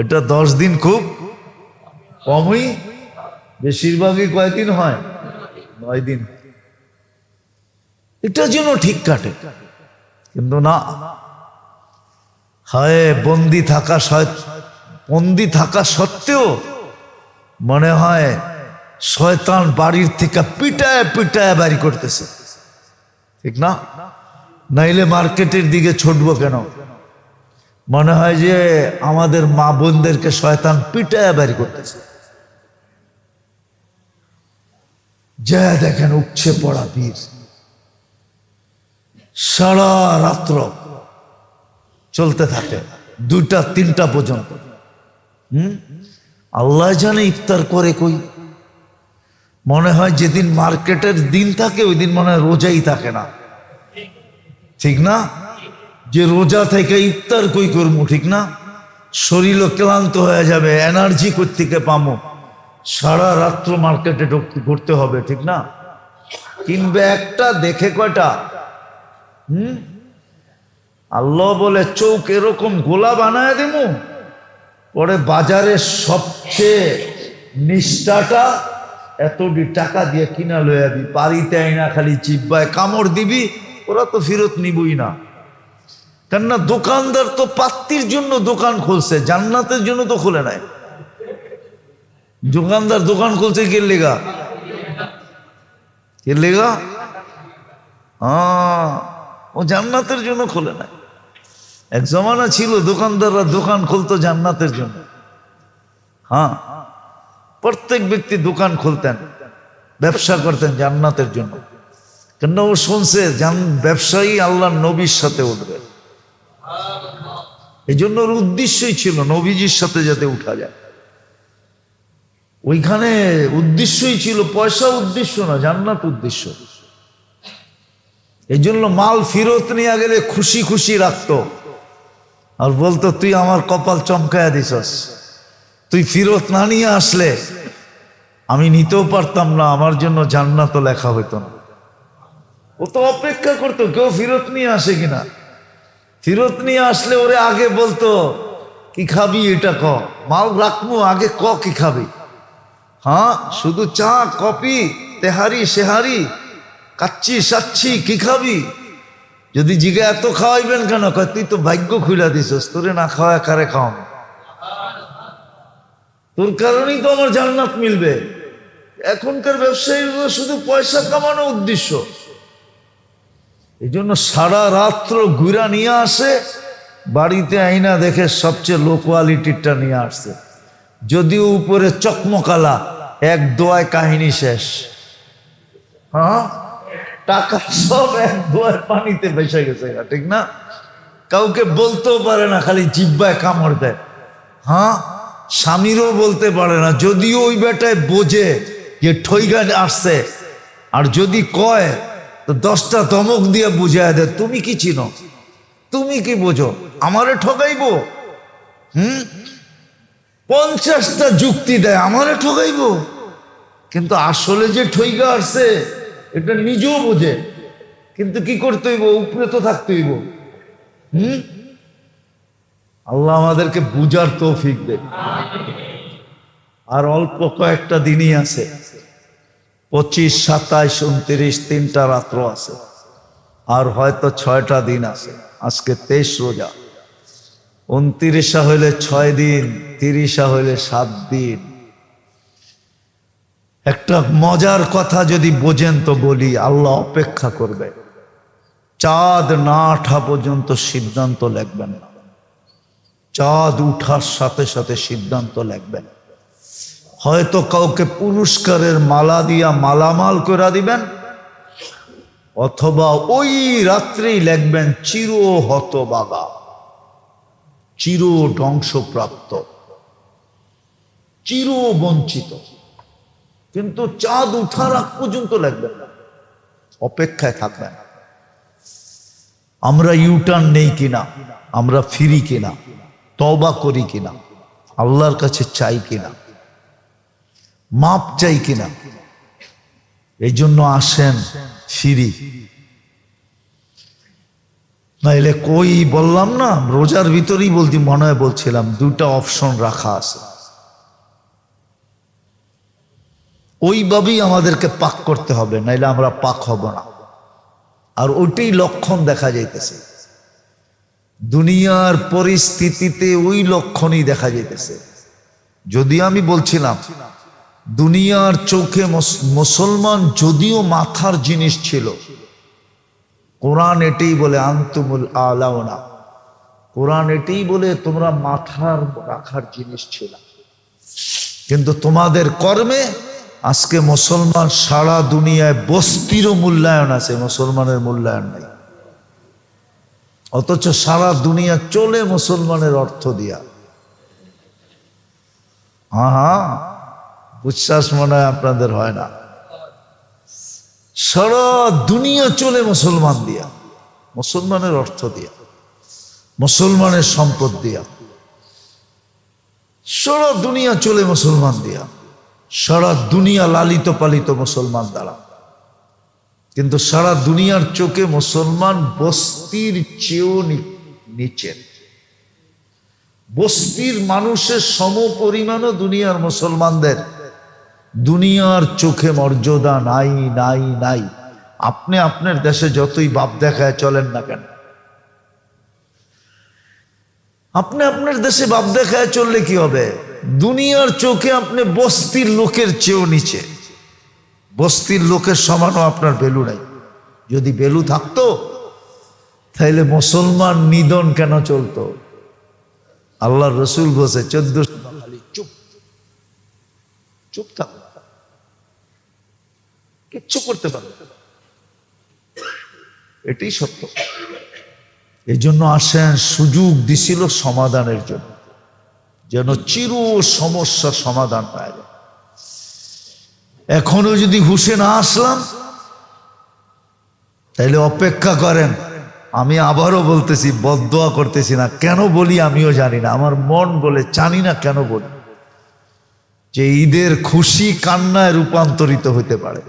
এটা 10 দিন খুব কমই, বেশিরভাগই কয়দিন হয়? 9 দিন। এটা যেন ঠিক কাটে, কিন্তু না, হয় বন্দি থাকা সত্ত্বেও মনে হয় শয়তান বাড়ির থেকে পিটায় পিটায় বাড়ি করতেছে, ঠিক না? নাইলে মার্কেটের দিকে ছুটবো কেন? মনে হয় যে আমাদের মা বোনদেরকে শয়তান পিটায় বাড়ি করতেছে। যা দেখেন উঠছে পড়া পীর, সারা রাত্র চলতে থাকে, 2টা 3টা পর্যন্ত। আল্লাহ জানে ইফতার করে কই। মনে হয় যেদিন মার্কেটের দিন থাকে ওই দিন মনে হয় রোজাই থাকে না, ঠিক না? যে রোজা থেকে ইফতার কই করবো, ঠিক না? শরীরও ক্লান্ত হয়ে যাবে, এনার্জি কোত্থেকে পামো? সারা রাত্র মার্কেটে ঘুরতে হবে, ঠিক না? কিনবে একটা, দেখে কয়টা? আল্লাহ বলে চৌক এরকম গোলা বানায় দেব, পরে বাজারে সবচেয়ে নিষ্ঠাটা এতটি টাকা দিয়ে কিনা লইয়া দি, বাড়িতে আইনা খালি চিব্বায় কামড় দিবি, ওরা তো ফেরত নিবই না। কেননা দোকানদার তো পাত্তির জন্য দোকান খুলছে, জান্নাতের জন্য তো খুলে নাই। দোকানদার দোকান খুলছে কে লেগা? কে লেগা? ও জান্নাতের জন্য খুলে নাই। এক জমানা ছিল দোকানদাররা দোকান খুলতো জান্নাতের জন্য। প্রত্যেক ব্যক্তি দোকান খুলতেন, ব্যবসা করতেন জান্নাতের জন্য। কেন? ও শুনছে ব্যবসায়ী আল্লাহ নবীর সাথে উঠবে, এই জন্য ওর উদ্দেশ্যই ছিল নবীজির সাথে যাতে উঠা যায়। ওইখানে উদ্দেশ্যই ছিল, পয়সা উদ্দেশ্য না, জান্নাত উদ্দেশ্য। এই জন্য মাল ফেরত নিয়ে গেলে খুশি খুশি রাখতো, আর বলতো তুই আমার কপাল চমকায়া দিছস, তুই ফেরত না নিয়ে আসলে আমি নিতেও পারতাম না, আমার জন্য জান্নাতও লেখা হইতো না। ও তো অপেক্ষা করতো কেউ ফেরত নিয়ে আসে কিনা। ফেরত নিয়ে আসলে ওরে আগে বলতো কি খাবি, এটা ক, মাল রাখবো আগে, কি খাবি? শুধু চা কফি তেহারি সেহারি কাচ্চি সাচ্ছি, কি খাবি? যদি জিগে এত খাওয়াইবেন কেন? তুই তো ভাগ্য খুইলা দিছস, তোরে না খাওয়া কারে খাওয়াম? তোর কারণেই তো আমার জান্নাত মিলবে। এখনকার ব্যবসায়ীরা শুধু পয়সা কামানো উদ্দেশ্য, এই জন্য সারা রাত্র ঘুরা নিয়ে আসে, বাড়িতে আইনা দেখে সবচেয়ে লো কোয়ালিটিরটা নিয়ে আসছে, যদিও উপরে চকমকালা, এক দোয়ায় কাহিনী শেষ। টাকা সব এক দোয়ায় পানিতে ভেসে গেছে, ঠিক না? কাউকে বলতেও পারে না, খালি জিব্বায় কামড় দেয়। স্বামীরও বলতে পারে না, যদিও ওই বেটায় বোঝে যে ঠইগা আসছে, আর যদি কয় তো 10টা ধমক দিয়ে বুঝায় দেয়, তুমি কি চিনো, তুমি কি বোঝো, আমারে ঠকাইবো? 50টা যুক্তি দেয়, আমারে ঠকাইবো। কিন্তু আসলে যে ঠইগা আসছে এটা নিজেও বোঝে, কিন্তু কি করতে হইব, উপরে তো থাকতে হইব। আল্লাহ আমাদেরকে বুঝার তৌফিক দেয়। আর অল্প কয়েকটা দিনই আছে, 25, 27, 29, 3টা রাত্র আছে, আর হয়তো 6টা দিন আছে। আজকে 23 রোজা, 29 হইলে 6 দিন, 30 হইলে 7 দিন। একটা মজার কথা যদি বোঝেন তো বলি, আল্লাহ অপেক্ষা করবে, চাঁদ না ওঠা পর্যন্ত সিদ্ধান্ত লিখবেন না। চাঁদ উঠার সাথে সাথে সিদ্ধান্ত লিখবেন। হয়তো কাউকে পুরস্কারের মালা দিয়া মালামাল করে দিবেন, অথবা ওই রাত্রেই লিখবেন চির হতবাগা, চির ধ্বংসপ্রাপ্ত, চির বঞ্চিত। কিন্তু চাঁদ উঠার আগ পর্যন্ত লিখবেন না, অপেক্ষায় থাকবেন। আমরা ইউটার্ন নেই কিনা, আমরা ফিরি কিনা, তওবা করি কিনা, আল্লাহর কাছে চাই কিনা, মাপ চাই কিনা। এই জন্য আসেন ফিরি। নাইলে কই বললাম না, রোজার ভিতরেই বলছি, মনে হয় বলছিলাম, দুটা অপশন রাখা আছে। ওইভাবেই আমাদেরকে পাক করতে হবে, নাইলে আমরা পাক হব না। আর ওইটাই লক্ষণ দেখা যাইতেছে দুনিয়ার পরিস্থিতিতে, ওই লক্ষণই দেখা যাইতেছে। যদি আমি বলছিলাম দুনিয়ার চোখে মুসলমান যদিও মাথার জিনিস ছিল, কোরআন এটাই বলে আনতুমুল আলাউনা, কোরআন এটাই বলে তোমরা মাথার রাখার জিনিস ছিল, কিন্তু তোমাদের কর্মে আজকে মুসলমান সারা দুনিয়ায় বস্তিরও মূল্যায়ন আছে, মুসলমানের মূল্যায়ন নাই। অথচ সারা দুনিয়া চলে মুসলমানের অর্থ দিয়া। হ্যাঁ, বিশ্বাস মনে হয় আপনাদের হয় না। সারা দুনিয়া চলে মুসলমান দিয়া, মুসলমানের অর্থ দিয়া, মুসলমানের সম্পদ দিয়া। সারা দুনিয়া চলে মুসলমান দিয়া, সারা দুনিয়া লালিত পালিত মুসলমান দ্বারা। কিন্তু সারা দুনিয়ার চোখে মুসলমান বস্তির চেয়েও নিচে। বস্তির মানুষের সম পরিমাণও দুনিয়ার মুসলমানদের দুনিয়ার চোখে মর্যাদা নাই নাই নাই। আপনি আপনার দেশে যতই বাপ দেখায় চলেন না কেন, আপনি আপনার দেশে বাপ দেখায় চললে কি হবে? দুনিয়ার চোখে আপনি বস্তির লোকের চেয়েও নিচে, বস্তির লোকের সমানও আপনার ভ্যালু নাই। যদি ভ্যালু থাকতো তাহলে মুসলমান নিধন কেন চলতো? আল্লাহ রসুল বলছে 14 খালি চুপ চুপ থাক, কিচ্ছু করতে পারবে। এটাই সত্য। এই জন্য আসেন, সুযোগ দিছিল সমাধানের জন্য, যেন চির সমস্যার সমাধান পায় যায়। এখনো যদি হুশে না আসলাম তাইলে অপেক্ষা করেন। আমি আবারও বলতেছি, বদদোয়া করতেছি না, কেন বলি আমিও জানি না, আমার মন বলে, জানি না কেন বলি, যে ঈদের খুশি কান্নায় রূপান্তরিত হতে পারে।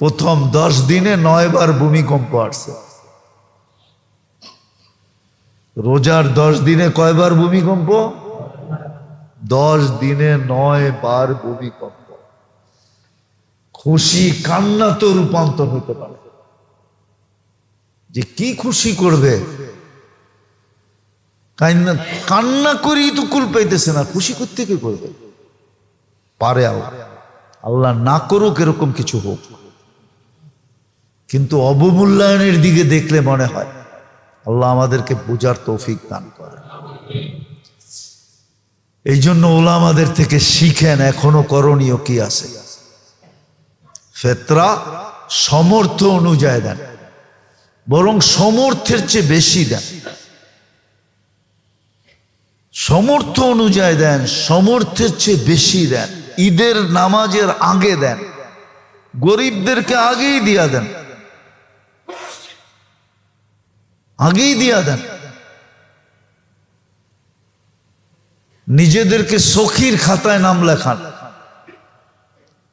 প্রথম 10 দিনে 9 বার ভূমিকম্প আসছে। রোজার 10 দিনে কয়বার ভূমিকম্প? 10 দিনে 9 বার ভূমিকম্প। খুশি কান্না তো রূপান্তর হতে পারে। যে কি খুশি করবে, কান্না করি তো কুল পাইতেছে না, খুশি করতে কি করবে? পারে আল্লাহ, আল্লাহ না করুক এরকম কিছু হোক, কিন্তু অবমূল্যায়নের দিকে দেখলে মনে হয় আল্লাহ আমাদেরকে বোঝার তৌফিক দান করে। এই জন্য ওলামাদের থেকে শিখেন এখনো করণীয় কি আছে। ফেতরা সমর্থ অনুযায়ী দেন, বরং সমর্থের চেয়ে বেশি দেন। সমর্থ অনুযায়ী দেন, সমর্থের চেয়ে বেশি দেন। ঈদের নামাজের আগে দেন, গরিবদেরকে আগেই দিয়া দেন, আগেই দিয়া দেন। নিজেদেরকে সখীর খাতায় নাম লেখান,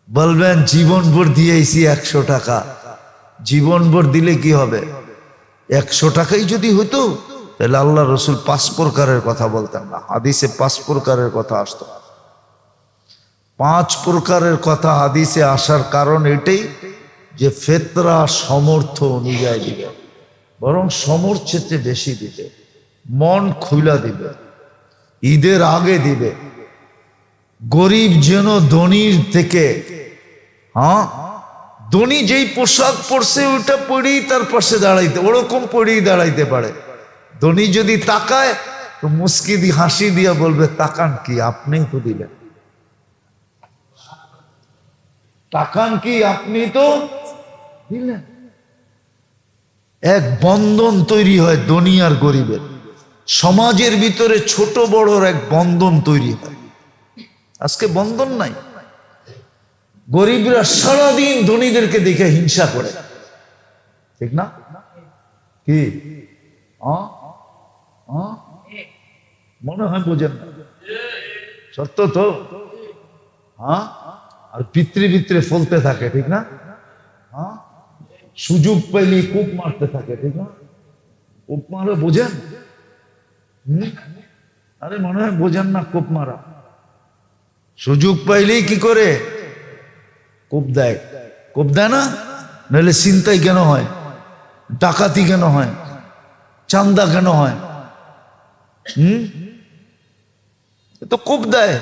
বলবেন জীবনভর দিয়েছি 100 টাকা। জীবনভর দিলে কি হবে? 100 টাকাই যদি হতো তাহলে আল্লাহ রসুল 5 প্রকারের কথা বলতেন না, হাদিসে 5 প্রকারের কথা আসতো। 5 প্রকারের কথা হাদিসে আসার কারণ এটাই যে ফেতরা সমর্থ অনুযায়ী দিবে, বরং সমর্থের চেয়ে বেশি দিবে, মন খুলা দিবে, ঈদের আগে দিবে। গরিব যেন ধনীর থেকে, ধনী যেই পোশাক পরছে ওইটা পরেই তার পাশে দাঁড়াইতে, ওরকম পরেই দাঁড়াইতে পারে। ধনী যদি তাকায় তো মুস্কি দিয়ে হাসি দিয়া বলবে, তাকান কি, আপনি তো দিলেন। তাকান কি, আপনি তো দিলেন। এক বন্ধন তৈরি হয় ধনী আর গরিবের, সমাজের ভিতরে ছোট বড়র এক বন্ধন তৈরি হয়। আজকে বন্ধন নাই। গরিবরা সারাদিন ধনীদেরকে দেখে হিংসা করে, ঠিক না? কি মনে হয় বোঝেন না? সত্য তো। হ্যাঁ, আর ভিতরে ভিতরে ফলতে থাকে, ঠিক না? হ্যাঁ, সুযোগ পাইলে কূপ মারতে থাকে, ঠিক না? কূপ মারা বোঝেন? আরে মনে হয় বোঝেন না কূপ মারা। সুযোগ পাইলেই কি করে কূপ দেয়। কূপ দেয় না, নাহলে চিন্তাই কেন হয়, ডাকাতি কেন হয়, চান্দা কেন হয়? তো কূপ দেয়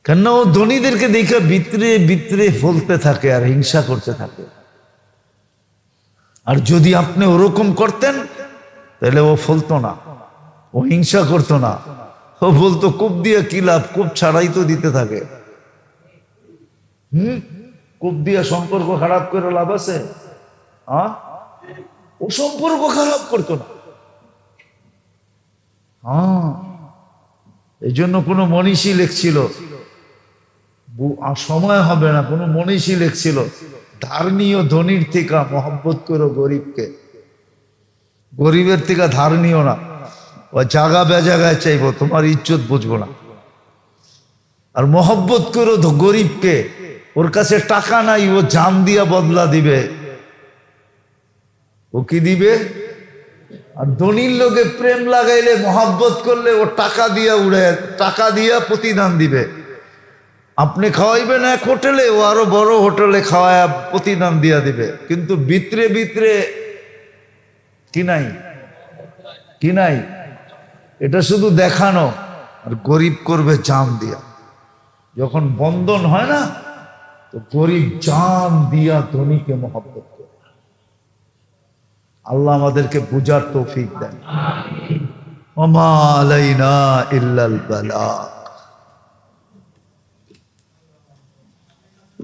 কেন? ও ধনীদেরকে দেখে ভিতরে ভিতরে ফলতে থাকে আর হিংসা করতে থাকে। আর যদি আপনি ওরকম করতেন তাহলে ও ফলতো না, ও হিংসা করতো না, ও বলতো কূপ দিয়ে কি লাভ, কূপ ছাড়াই তো দিতে থাকে। কূপ দিয়ে সম্পর্ক খারাপ করে লাভ আছে? ও সম্পর্ক খারাপ করতো না। এই জন্য কোনো মনীষী লিখছিল, সময় হবে না, কোনো মনীষী লিখছিল, ধার নিও ধনীর থেকে, মহব্বত করো গরিবকে। গরিবের থেকে ধার নিও না, ও জাগা বেজাগায় চাইবো, তোমার ইজ্জত বুঝবো না। আর মহব্বত করো গরিবকে, ওর কাছে টাকা নাই, ও জান দিয়া বদলা দিবে। ও কি দিবে? আর ধনীর লোকে প্রেম লাগাইলে, মহব্বত করলে ও টাকা দিয়া উড়ে, টাকা দিয়া প্রতিদান দিবে। আপনি খাওয়াইবেন এক হোটেলে, ও আরো বড় হোটেলে খাওয়ায় প্রতিদান দিয়া দিবে। কিন্তু ভিতরে ভিতরে কি নাই, কি নাই, এটা শুধু দেখানো। আর গরিব করবে জান দিয়া। যখন বন্ধন হয় না, তো গরিব জান দিয়া ধনীকে মহব্বত করে। আল্লাহ আমাদেরকে বুঝার তৌফিক দেন। ওমা আলাইনা ইল্লাল বালাগ।